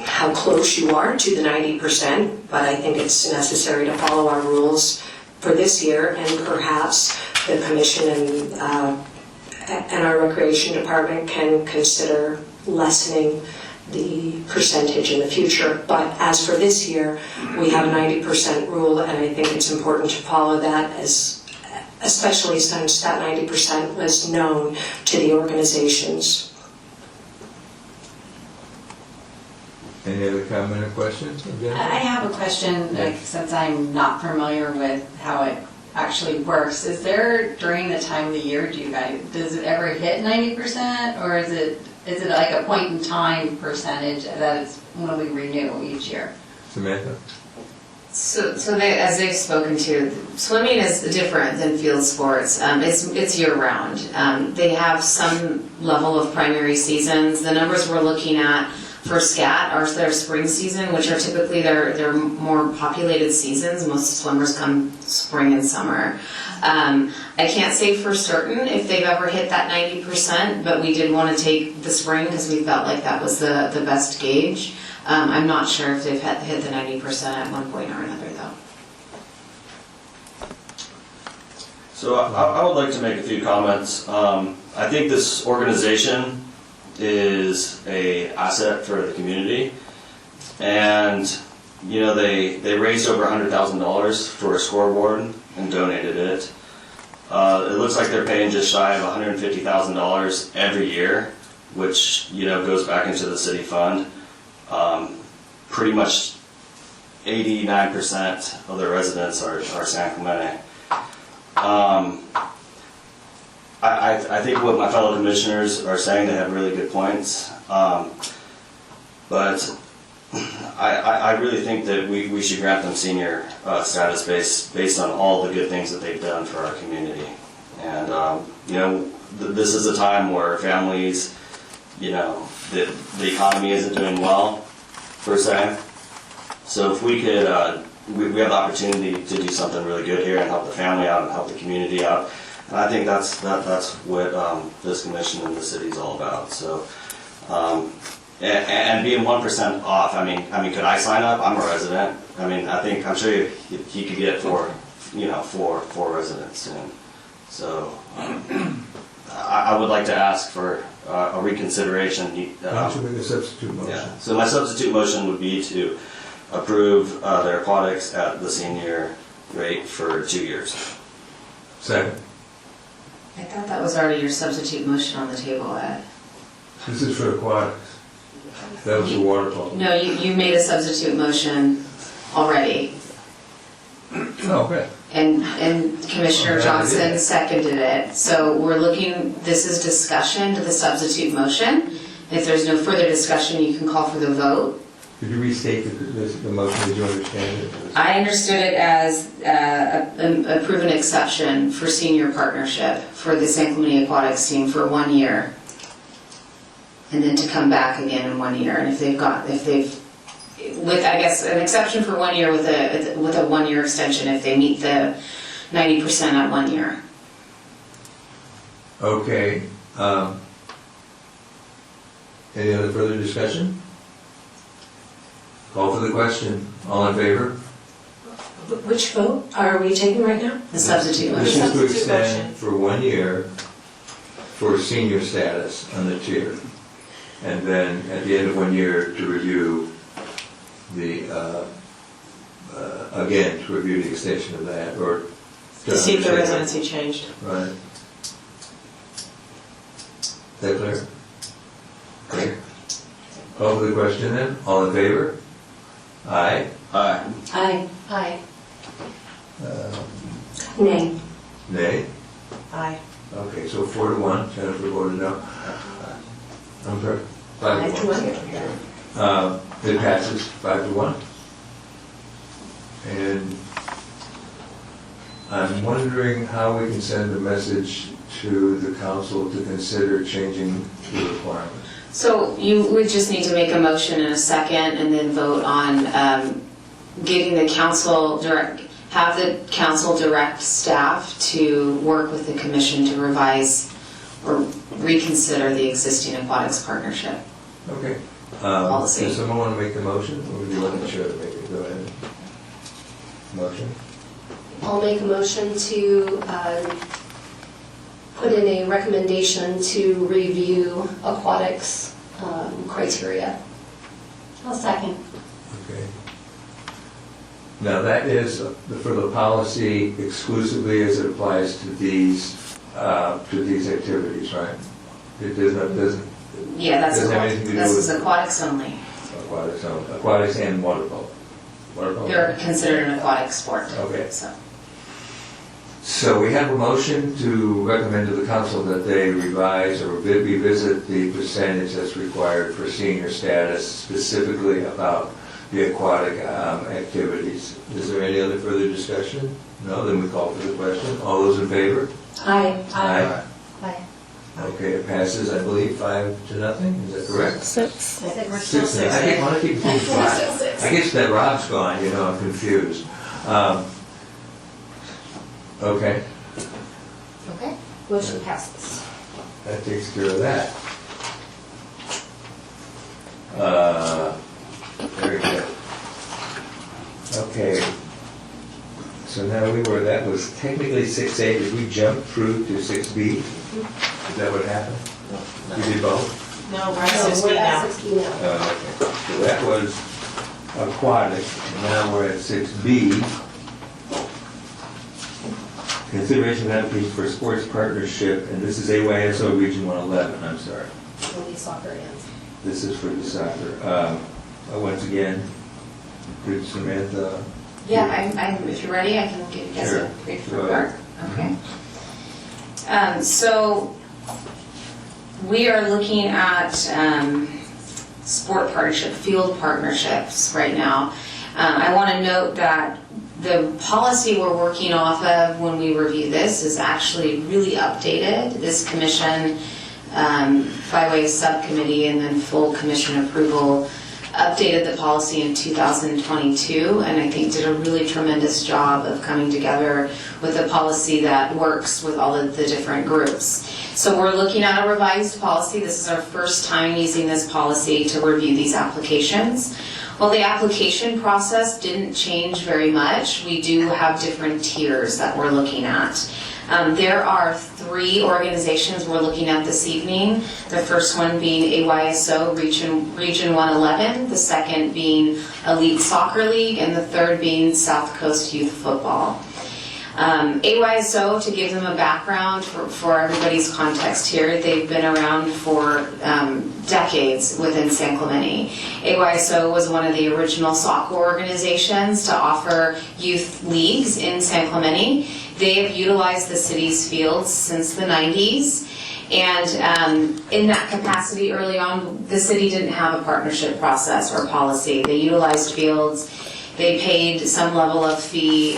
how close you are to the 90%, but I think it's necessary to follow our rules for this year, and perhaps the commission and our recreation department can consider lessening the percentage in the future. But as for this year, we have a 90% rule, and I think it's important to follow that, especially since that 90% was known to the organizations. Any other comment or questions? Jennifer? I have a question, since I'm not familiar with how it actually works. Is there, during the time of the year, does it ever hit 90%, or is it like a point in time percentage that it's when we renew each year? Samantha? So as they've spoken to, swimming is different than field sports. It's year round. They have some level of primary seasons. The numbers we're looking at for SCAT are their spring season, which are typically their more populated seasons. Most swimmers come spring and summer. I can't say for certain if they've ever hit that 90%, but we did want to take the spring because we felt like that was the best gauge. I'm not sure if they've hit the 90% at one point or another, though. So I would like to make a few comments. I think this organization is a asset for the community, and they raised over $100,000 for a scoreboard and donated it. It looks like they're paying just shy of $150,000 every year, which goes back into the city fund. Pretty much 89% of their residents are San Clemente. I think what my fellow commissioners are saying, they have really good points. But I really think that we should grant them senior status based on all the good things that they've done for our community. And, you know, this is a time where families, you know, the economy isn't doing well, per se. So if we could, we have the opportunity to do something really good here and help the family out and help the community out. And I think that's what this commission and the city is all about. So, and being 1% off. I mean, could I sign up? I'm a resident. I mean, I'm sure he could get four residents soon. So, I would like to ask for a reconsideration. Why don't you make a substitute motion? Yeah. So my substitute motion would be to approve their aquatics at the senior rate for 2 years. Second. I thought that was already your substitute motion on the table, Ed. This is for aquatics. That was the water polo. No, you made a substitute motion already, Oh, okay. and Commissioner Okay, I Johnson did. seconded it. So we're looking, this is discussion to the substitute motion. If there's no further discussion, you can call for the vote. Could you restate the motion? Did you understand it? I understood it as approve an exception for senior partnership for the San Clemente Aquatics team for 1 year. And then to come back again in 1 year. And with, I guess, an exception for 1 year with a 1 year extension if they meet the 90% at 1 year. Okay. Any other further discussion? Call for the question. All in favor? Which vote are we taking right now? The substitute This motion. is to extend for 1 year for senior status on the tier. And then at the end of 1 year to review the, again, to review the extension of that, or To see if the residency changed. Right. Is that clear? Clear. Call for the question then. All in favor? Aye. Aye. Aye. Aye. Nay. Nay? Aye. Okay, so 4-1. Jennifer voted no. I'm sorry. 5-1. It passes 5-1. And I'm wondering how we can send a message to the council to consider changing the requirements. So you would just need to make a motion in a second and then vote on getting the council have the council direct staff to work with the commission to revise or reconsider the existing aquatics partnership. Okay. Policy. Does someone want to make the motion, or would you like the chair to make it? Go ahead. Motion? I'll make a motion to put in a recommendation to review aquatics criteria. I'll second. Okay. Now, that is for the policy exclusively as it applies to these activities, right? It doesn't, Yeah, that's Doesn't have aquatics. anything to do This with- is aquatics only. aquatics and water polo. Water polo. They're considered an aquatic sport. Okay. So So we have a motion to recommend to the council that they revise or revisit the percentage that's required for senior status, specifically about the aquatic activities. Is there any other further discussion? No, then we call for the question. All those in favor? Aye. Aye. Aye. Okay, it passes, I believe, 5-0, is that correct? Six. We're Six. still I didn't want to keep things Still flat. six. I guess that Rob's gone, I'm confused. Okay, Okay. Motion passes. that takes care of that. Very good. Okay. So now that was technically 6A, did we jump through to 6B? Is that what happened? We did both? No, we're at No, 6B we're at now. 6B now. Okay. So that was aquatic, and now we're at 6B. Consideration of application for sports partnership, and this is AYSO Region 111, I'm sorry. Only soccer ends. This is for the soccer. Once again, could Samantha? yeah, if you're ready, I can give you guys Sure. a brief Go report. ahead. Okay. So we are looking at sport partnership, field partnerships right now. I want to note that the policy we're working off of when we review this is actually really updated. This commission, by way of subcommittee and then full commission approval, updated the policy in 2022, and I think did a really tremendous job of coming together with a policy that works with all of the different groups. So we're looking at a revised policy. This is our first time using this policy to review these applications. While the application process didn't change very much, we do have different tiers that we're looking at. There are 3 organizations we're looking at this evening. The first one being AYSO Region 111, the second being Elite Soccer League, and the third being South Coast Youth Football. AYSO, to give them a background for everybody's context here, they've been around for decades within San Clemente. AYSO was one of the original soccer organizations to offer youth leagues in San Clemente. They have utilized the city's fields since the 90s. And in that capacity early on, the city didn't have a partnership process or policy. They utilized fields. They paid some level of fee,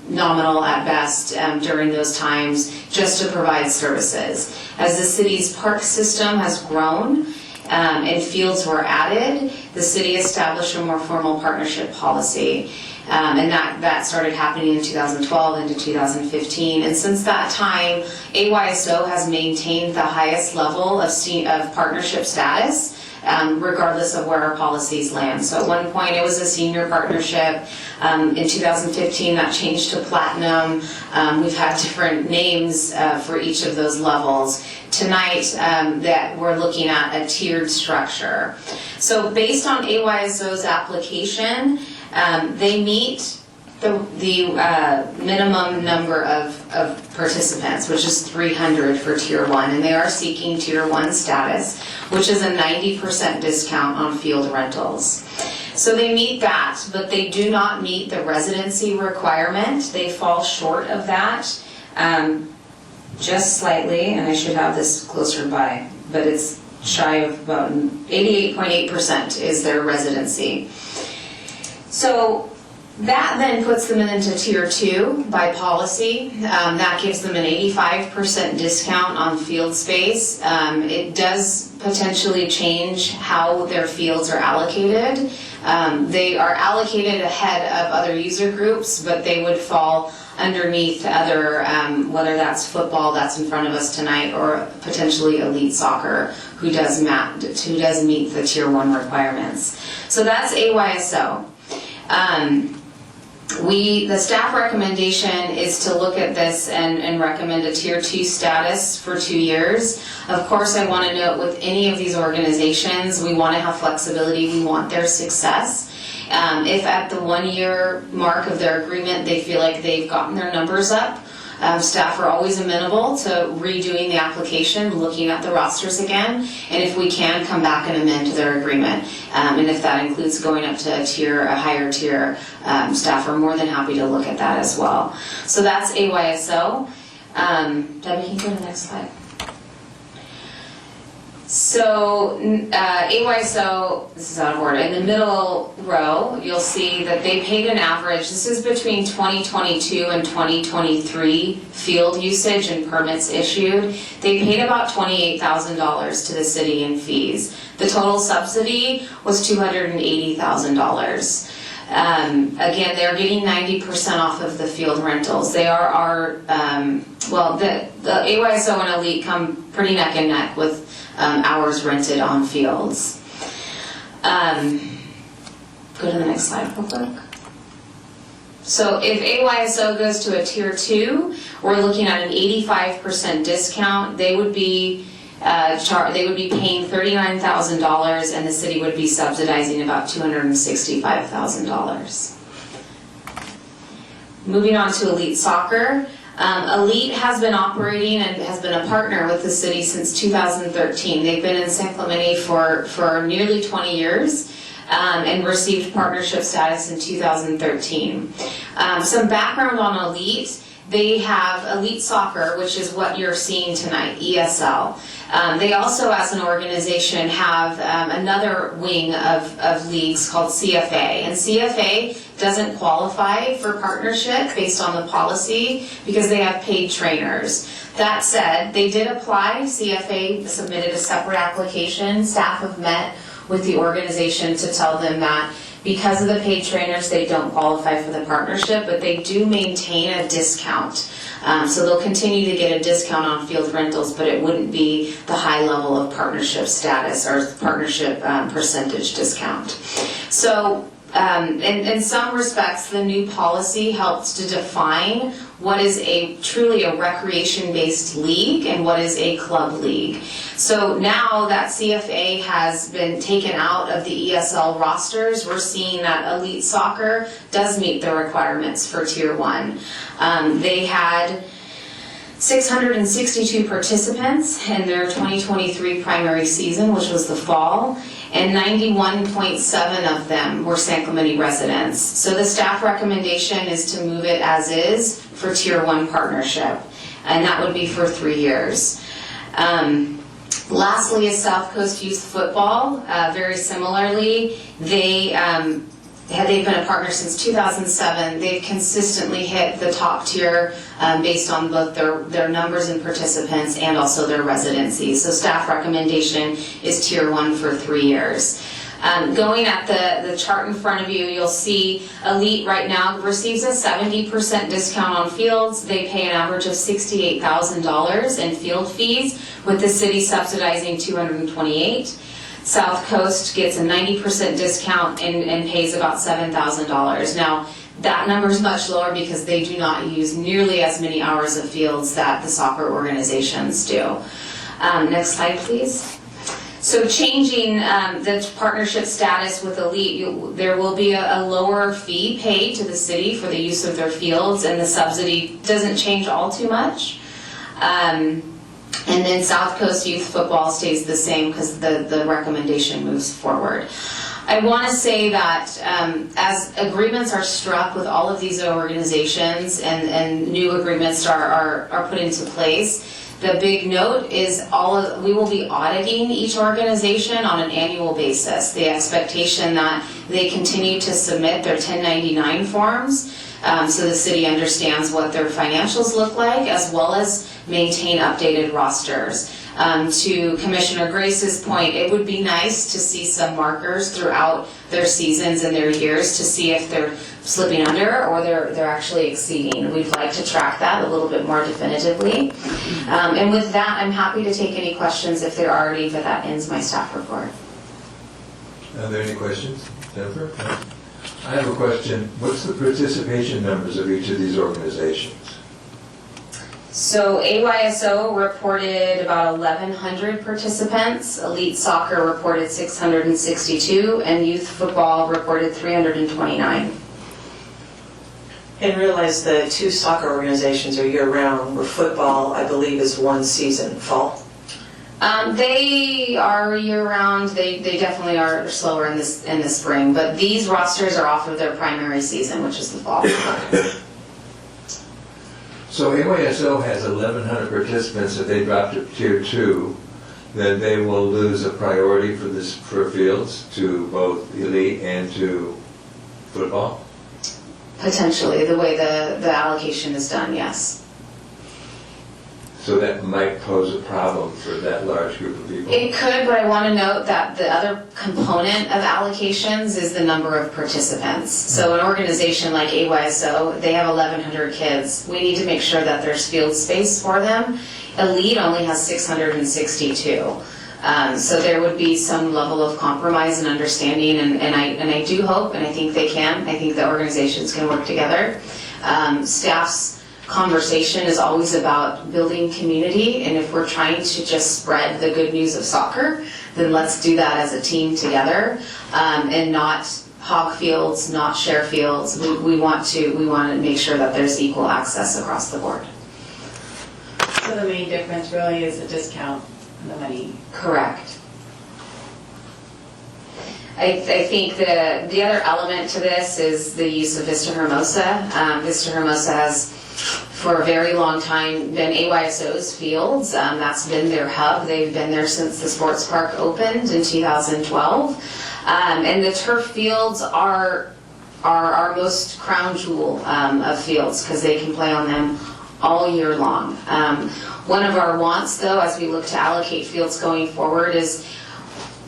nominal at best, during those times just to provide services. As the city's park system has grown and fields were added, the city established a more formal partnership policy. And that started happening in 2012 into 2015. And since that time, AYSO has maintained the highest level of partnership status, regardless of where our policies land. So at one point it was a senior partnership. In 2015 that changed to platinum. We've had different names for each of those levels. Tonight that we're looking at a tiered structure. So based on AYSO's application, they meet the minimum number of participants, which is 300 for Tier 1, and they are seeking Tier 1 status, which is a 90% discount on field rentals. So they meet that, but they do not meet the residency requirement. They fall short of that just slightly, and I should have this closer by, but it's shy of about 88.8% is their residency. So that then puts them into Tier 2 by policy. That gives them an 85% discount on field space. It does potentially change how their fields are allocated. They are allocated ahead of other user groups, but they would fall underneath other, whether that's football that's in front of us tonight, or potentially elite soccer, who does meet the Tier 1 requirements. So that's AYSO. The staff recommendation is to look at this and recommend a Tier 2 status for 2 years. Of course, I want to note with any of these organizations, we want to have flexibility, we want their success. If at the 1 year mark of their agreement they feel like they've gotten their numbers up, staff are always amenable to redoing the application, looking at the rosters again, and if we can, come back and amend their agreement. And if that includes going up to a higher tier, staff are more than happy to look at that as well. So that's AYSO. Debbie, can you go to the next slide? So AYSO, this is out of order, in the middle row, you'll see that they paid an average, this is between 2022 and 2023 field usage and permits issued. They paid about $28,000 to the city in fees. The total subsidy was $280,000. Again, they're getting 90% off of the field rentals. They are our, the AYSO and Elite come pretty neck and neck with hours rented on fields. Go to the next slide real quick. So if AYSO goes to a Tier 2, we're looking at an 85% discount. They would be paying $39,000 and the city would be subsidizing about $265,000. Moving on to Elite Soccer. Elite has been operating and has been a partner with the city since 2013. They've been in San Clemente for nearly 20 years and received partnership status in 2013. Some background on Elite. they have Elite Soccer, which is what you're seeing tonight, ESL. They also, as an organization, have another wing of leagues called CFA. And CFA doesn't qualify for partnership based on the policy because they have paid trainers. That said, they did apply. CFA submitted a separate application. Staff have met with the organization to tell them that because of the paid trainers, they don't qualify for the partnership, but they do maintain a discount. So they'll continue to get a discount on field rentals, but it wouldn't be the high level of partnership status or partnership percentage discount. So in some respects, the new policy helps to define what is truly a recreation-based league and what is a club league. So now that CFA has been taken out of the ESL rosters, we're seeing that Elite Soccer does meet the requirements for Tier 1. They had 662 participants in their 2023 primary season, which was the fall, and 91.7 of them were San Clemente residents. So the staff recommendation is to move it as is for Tier 1 partnership, and that would be for 3 years. Lastly is South Coast Youth Football. Very similarly, they've been a partner since 2007. They've consistently hit the top tier based on both their numbers and participants and also their residency. So staff recommendation is Tier 1 for 3 years. Going at the chart in front of you, you'll see Elite right now receives a 70% discount on fields. They pay an average of $68,000 in field fees, with the city subsidizing $228,000. South Coast gets a 90% discount and pays about $7,000. Now, that number is much lower because they do not use nearly as many hours of fields that the soccer organizations do. Next slide, please. So changing the partnership status with Elite, there will be a lower fee paid to the city for the use of their fields, and the subsidy doesn't change all too much. And then South Coast Youth Football stays the same because the recommendation moves forward. I want to say that as agreements are struck with all of these organizations and new agreements are put into place, the big note is we will be auditing each organization on an annual basis. The expectation that they continue to submit their 1099 forms so the city understands what their financials look like, as well as maintain updated rosters. To Commissioner Grace's point, it would be nice to see some markers throughout their seasons and their years to see if they're slipping under or they're actually exceeding. We'd like to track that a little bit more definitively. And with that, I'm happy to take any questions if there are any, but that ends my staff report. Are there any questions? Jennifer? I have a question. What's the participation numbers of each of these organizations? So AYSO reported about 1,100 participants, Elite Soccer reported 662, and Youth Football reported 329. And realize the two soccer organizations are year-round, where football, I believe, is one season, fall. They are year-round. They definitely are slower in the spring, but these rosters are off of their primary season, which is the fall. So AYSO has 1,100 participants. If they drop to Tier 2, then they will lose a priority for fields to both Elite and to football? Potentially, the way the allocation is done, yes. So that might pose a problem for that large group of people? It could, but I want to note that the other component of allocations is the number of participants. So an organization like AYSO, they have 1,100 kids. We need to make sure that there's field space for them. Elite only has 662. So there would be some level of compromise and understanding, and I do hope, and I think they can. I think the organizations can work together. Staff's conversation is always about building community, and if we're trying to just spread the good news of soccer, then let's do that as a team together, and not hog fields, not share fields. We want to make sure that there's equal access across the board. So the main difference really is the discount and the money. Correct. I think the other element to this is the use of Vista Hermosa. Vista Hermosa has for a very long time been AYSO's fields. That's been their hub. They've been there since the sports park opened in 2012. And the turf fields are our most crown jewel of fields because they can play on them all year long. One of our wants, though, as we look to allocate fields going forward is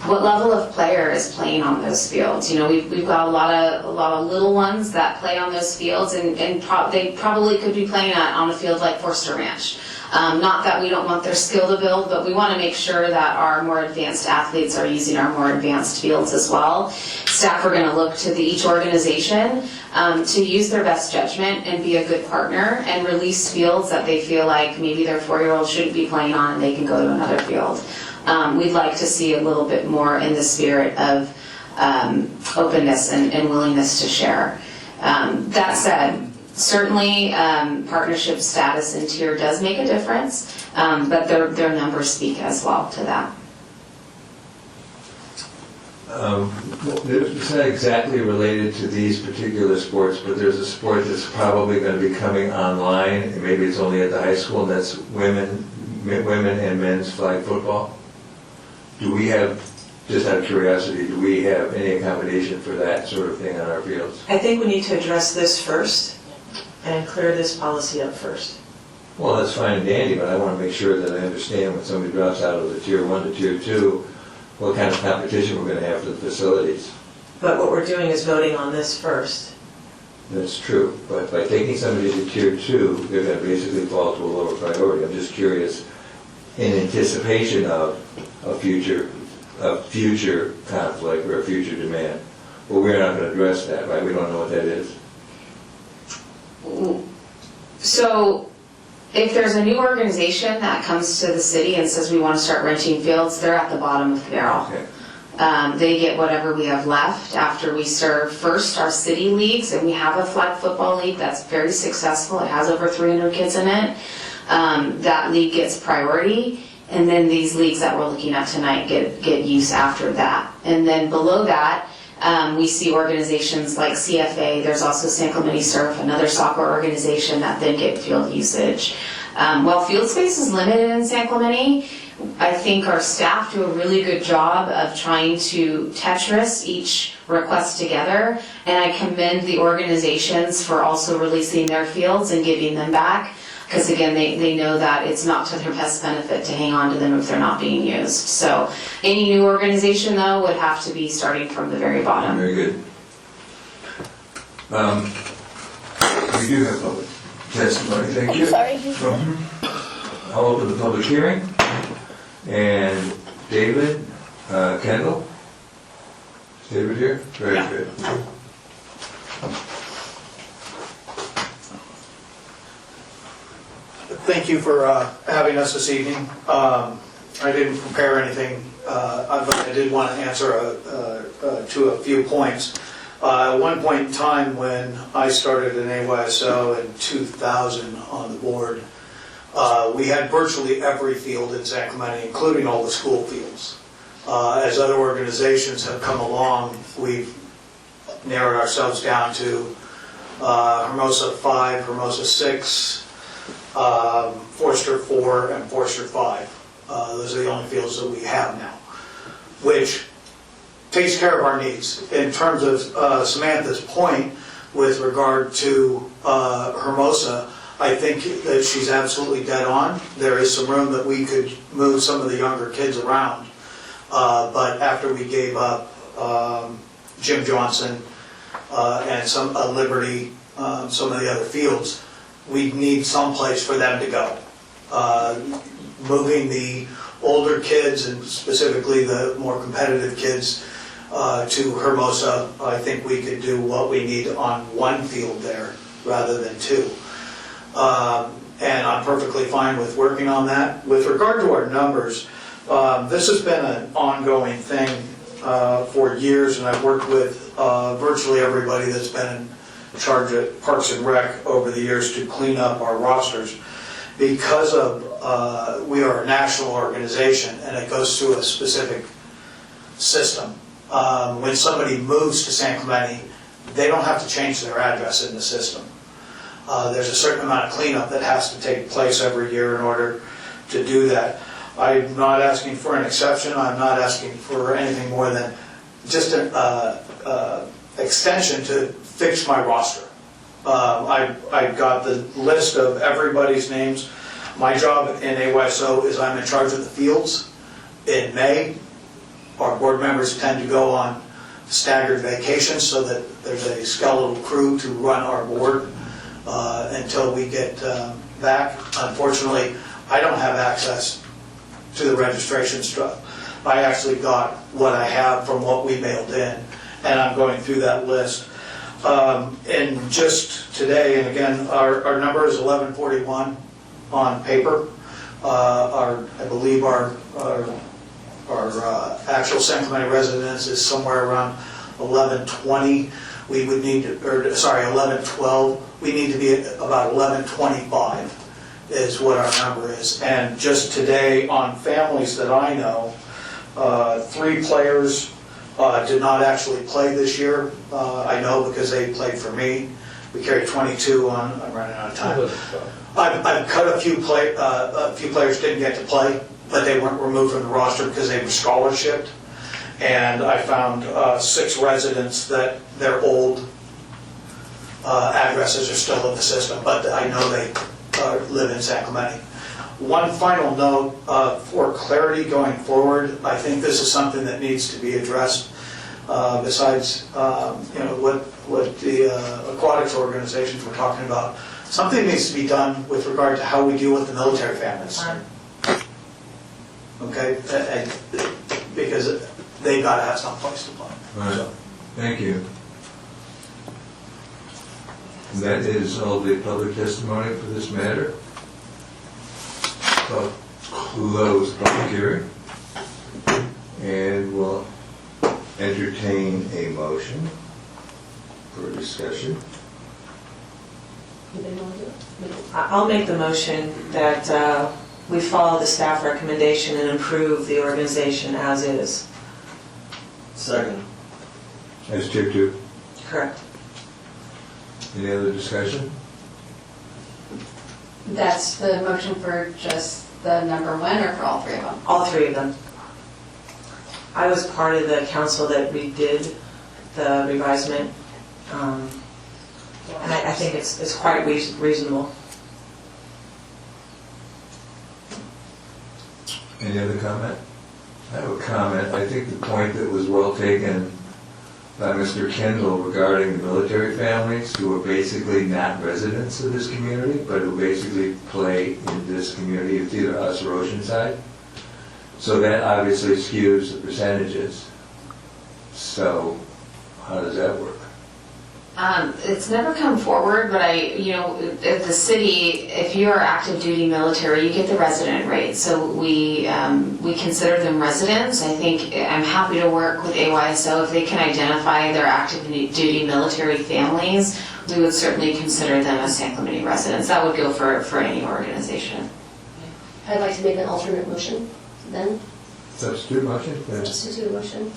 what level of player is playing on those fields. You know, we've got a lot of little ones that play on those fields, and they probably could be playing on a field like Forster Ranch. Not that we don't want their skill to build, but we want to make sure that our more advanced athletes are using our more advanced fields as well. Staff are going to look to each organization to use their best judgment and be a good partner and release fields that they feel like maybe their 4-year-old shouldn't be playing on and they can go to another field. We'd like to see a little bit more in the spirit of openness and willingness to share. That said, certainly partnership status and tier does make a difference, but their numbers speak as well to that. It's not exactly related to these particular sports, but there's a sport that's probably going to be coming online, and maybe it's only at the high school, and that's women and men's flag football. Do we have, just out of curiosity, do we have any accommodation for that sort of thing on our fields? I think we need to address this first and clear this policy up first. Well, that's fine and dandy, but I want to make sure that I understand when somebody drops out of the tier 1 to tier 2, what kind of competition we're going to have for the facilities. But what we're doing is voting on this first. That's true, but by taking somebody to tier 2, they're going to basically fall to a lower priority. I'm just curious, in anticipation of a future conflict or a future demand. Well, we're not going to address that, right? We don't know what that is. So if there's a new organization that comes to the city and says we want to start renting fields, they're at the bottom of the barrel. Okay. They get whatever we have left after we serve first our city leagues, and we have a flag football league that's very successful. It has over 300 kids in it. That league gets priority, and then these leagues that we're looking at tonight get use after that. And then below that, we see organizations like CFA. There's also San Clemente Surf, another soccer organization that then get field usage. While field space is limited in San Clemente, I think our staff do a really good job of trying to Tetris each request together, and I commend the organizations for also releasing their fields and giving them back, because again, they know that it's not to their best benefit to hang on to them if they're not being used. So any new organization, though, would have to be starting from the very bottom. Very good. We do have public testimony, thank you. Sorry. I'll open the public hearing. And David Kendall? Is David here? Very good. Thank you for having us this evening. I didn't prepare anything, but I did want to answer to a few points. At one point in time when I started in AYSO in 2000 on the board, we had virtually every field in San Clemente, including all the school fields. As other organizations have come along, we've narrowed ourselves down to Hermosa 5, Hermosa 6, Forster 4, and Forster 5. Those are the only fields that we have now, which takes care of our needs. In terms of Samantha's point with regard to Hermosa, I think that she's absolutely dead on. There is some room that we could move some of the younger kids around. But after we gave up Jim Johnson and some Liberty, some of the other fields, we need some place for them to go. Moving the older kids and specifically the more competitive kids to Hermosa, I think we could do what we need on one field there rather than two. And I'm perfectly fine with working on that. With regard to our numbers, this has been an ongoing thing for years, and I've worked with virtually everybody that's been in charge at Parks and Rec over the years to clean up our rosters. Because of we are a national organization and it goes through a specific system. When somebody moves to San Clemente, they don't have to change their address in the system. There's a certain amount of cleanup that has to take place every year in order to do that. I'm not asking for an exception, I'm not asking for anything more than just an extension to fix my roster. I got the list of everybody's names. My job in AYSO is I'm in charge of the fields. In May, our board members tend to go on staggered vacations so that there's a skeletal crew to run our board until we get back. Unfortunately, I don't have access to the registration stuff. I actually got what I have from what we mailed in, and I'm going through that list. And just today, and again, our number is 1141 on paper. I believe our actual San Clemente residence is somewhere around 1120. We would need to, 1112. We need to be at about 1125 is what our number is. And just today, on families that I know, 3 players did not actually play this year. I know because they played for me. We carried 22 on. I'm running out of time. I've cut a few players didn't get to play, but they weren't removed from the roster because they were scholarshiped. And I found 6 residents that their old addresses are still in the system, but I know they live in San Clemente. One final note, for clarity going forward, I think this is something that needs to be addressed. Besides, what the aquatics organizations were talking about, something needs to be done with regard to how we deal with the military families. Okay, because they got to have some place to play. Right. Thank you. And that is all the public testimony for this matter. So close public hearing. And we'll entertain a motion for discussion. I'll make the motion that we follow the staff recommendation and improve the organization as is. Second. As Chair 2. Correct. Any other discussion? That's the motion for just the number 1 or for all 3 of them? All 3 of them. I was part of the council that redid the revisement, and I think it's quite reasonable. Any other comment? I have a comment. I think the point that was well taken by Mr. Kendall regarding the military families who are basically not residents of this community, but who basically play in this community, it's either us or Oceanside. So that obviously skews the percentages. So how does that work? It's never come forward, but at the city, if you're active duty military, you get the resident rate. So we consider them residents. I think I'm happy to work with AYSO if they can identify their active duty military families. We would certainly consider them as San Clemente residents. That would go for any organization. I'd like to make an alternate motion then. Substitute motion? Substitute motion.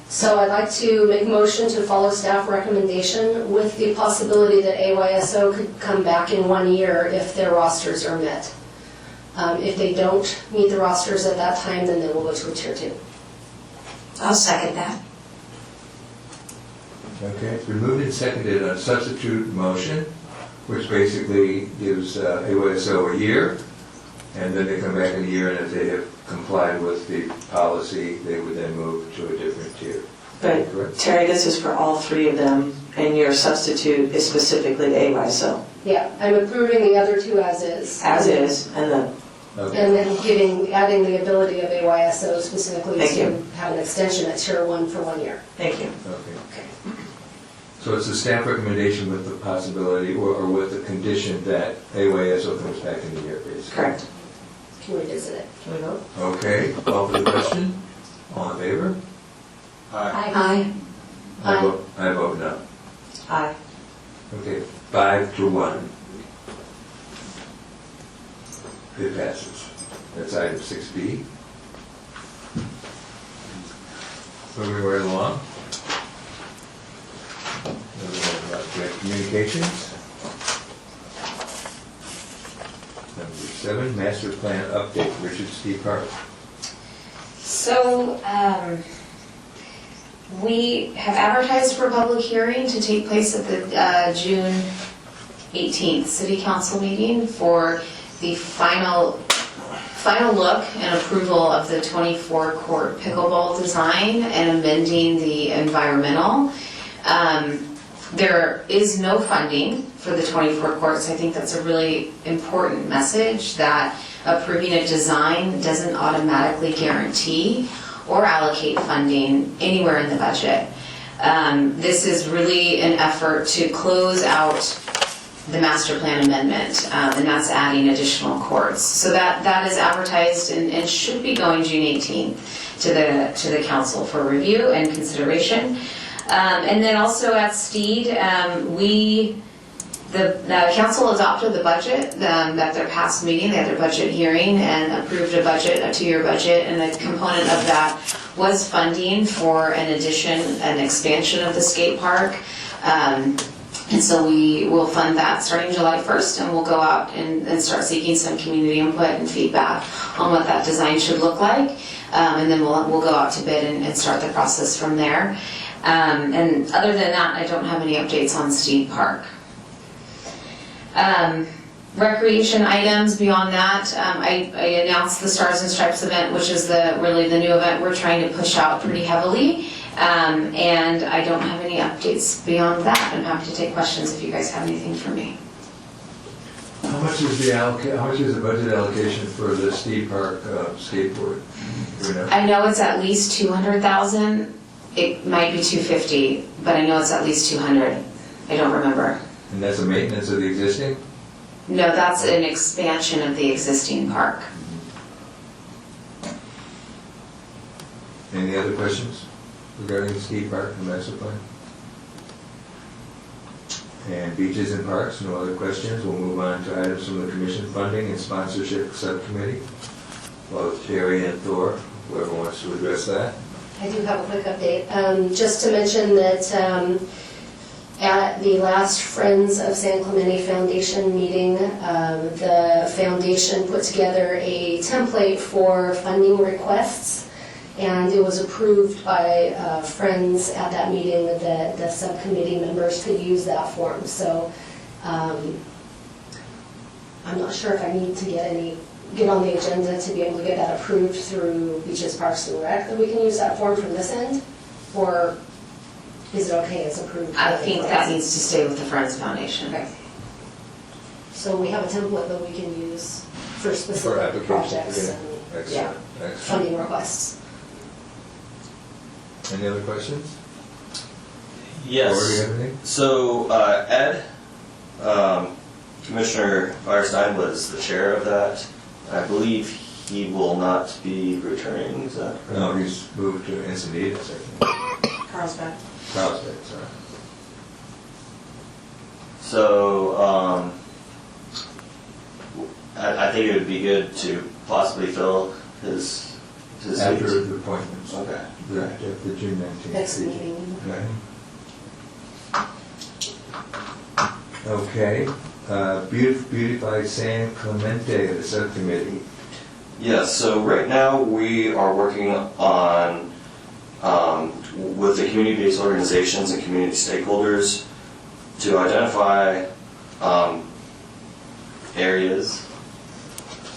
So I'd like to make a motion to follow staff recommendation with the possibility that AYSO could come back in 1 year if their rosters are met. If they don't meet the rosters at that time, then they will go to a tier 2. I'll second that. Okay, it's been moved and seconded on substitute motion, which basically gives AYSO a year, and then they come back in a year, and if they have complied with the policy, they would then move to a different tier. But Correct? Terry, this is for all 3 of them, and your substitute is specifically to AYSO, Yeah, I'm approving the other 2 as is. as is, and the, Okay. And then adding the ability of AYSO specifically Thank to you. have an extension at tier 1 for 1 year. thank you. Okay. So it's a staff recommendation with the possibility, or with the condition that AYSO comes back in a year, basically. Correct. Can we visit it? Can we vote? Okay, call for the question. All in favor? Aye. I vote no. Aye. Okay, 5-1. It passes. That's item 6B. Moving right along. Communications. 7, master plan update, Richard C. Park. So, we have advertised for a public hearing to take place at the June 18th City Council meeting for the final look and approval of the 24-court pickleball design and amending the environmental. There is no funding for the 24 courts. I think that's a really important message, that approving a design doesn't automatically guarantee or allocate funding anywhere in the budget. This is really an effort to close out the master plan amendment, and that's adding additional courts. So that is advertised and should be going June 18th to the council for review and consideration. And then also at Steed, the council adopted the budget at their past meeting. They had their budget hearing and approved a budget, a 2-year budget, and a component of that was funding for an addition, an expansion of the skate park. And so we will fund that starting July 1st, and we'll go out and start seeking some community input and feedback on what that design should look like. And then we'll go out to bid and start the process from there. And other than that, I don't have any updates on Steed Park. Recreation items beyond that, I announced the Stars and Stripes event, which is really the new event we're trying to push out pretty heavily. And I don't have any updates beyond that. I'm happy to take questions if you guys have anything for me. How much is the budget allocation for the Steed Park skateboard? Do you know? I know it's at least 200,000. It might be 250, but I know it's at least 200. I don't remember. And that's a maintenance of the existing? No, that's an expansion of the existing park. Any other questions regarding the Steed Park and master plan? And beaches and parks, no other questions. We'll move on to items from the commission funding and sponsorship subcommittee. Both Terry and Thor, whoever wants to address that. I do have a quick update. Just to mention that at the last Friends of San Clemente Foundation meeting, the foundation put together a template for funding requests, and it was approved by Friends at that meeting that the subcommittee members could use that form. So I'm not sure if I need to get on the agenda to be able to get that approved through Beaches, Parks and Rec, that we can use that form from this end, or is it okay as approved? I think that needs to stay with the Friends Foundation. Okay. So we have a template that we can use for specific applications, projects yeah. and Excellent. funding requests. Any other questions? Yes. Or do you have anything? So, Ed, Commissioner Firestein was the chair of that. I believe he will not be returning, is that correct? No, he's moved to Encinitas, I think. Carlsbad. Carlsbad, sorry. So, I think it would be good to possibly fill his After seat. the appointments. Okay. The June 19th. Next meeting. Okay. Beautify San Clemente, the subcommittee. Yes, so right now we are working on, with the community-based organizations and community stakeholders to identify areas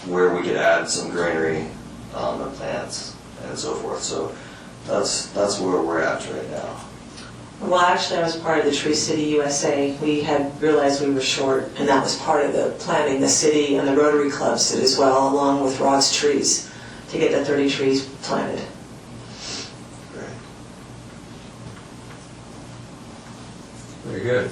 where we could add some greenery and plants and so forth. So that's where we're at right now. Well, actually, I was part of the Tree City USA. We had realized we were short, and that was part of the planning. The city and the Rotary clubs did as well, along with Rod's Trees, to get the 30 trees planted. Great. Very good.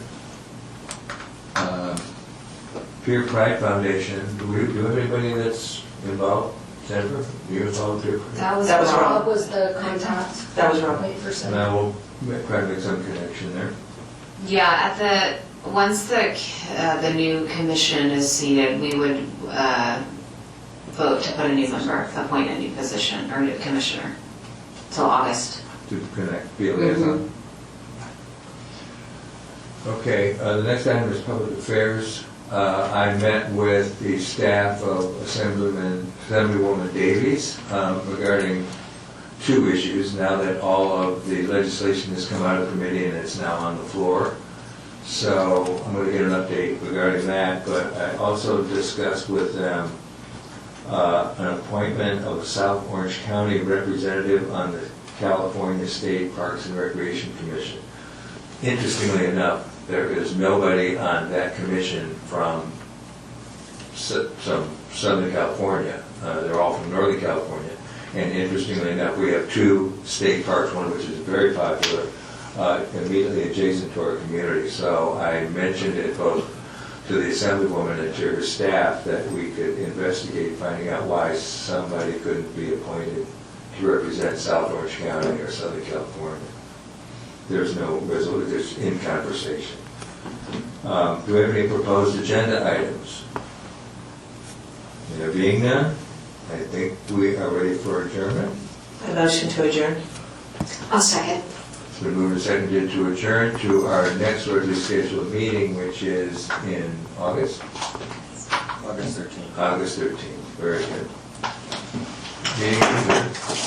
Peer Pride Foundation, do you have anybody that's involved? Jennifer, are you involved in Peer Pride? That was Rob. Rob was the contact. That was Rob. Wait for some. And I will try to make some connection there. Yeah, once the new commission is seated, we would vote to put a new member, appoint a new position, or new commissioner, till August. To connect, be a liaison. Okay, the next item is public affairs. I met with the staff of Assemblywoman Davies regarding two issues, now that all of the legislation has come out of committee and it's now on the floor. So I'm going to get an update regarding that, but I also discussed with them an appointment of a South Orange County representative on the California State Parks and Recreation Commission. Interestingly enough, there is nobody on that commission from Southern California. They're all from Northern California. And interestingly enough, we have two state parks, one which is very popular, immediately adjacent to our community. So I mentioned it both to the Assemblywoman and to her staff that we could investigate finding out why somebody couldn't be appointed to represent South Orange County or Southern California. There's no resolution, it's in conversation. Do we have any proposed agenda items? There being none, I think we are ready for adjournment. A motion to adjourn. I'll second. It's been moved and seconded to adjourn to our next regularly scheduled meeting, which is in August? August 13th. August 13th, very good. Meeting adjourned.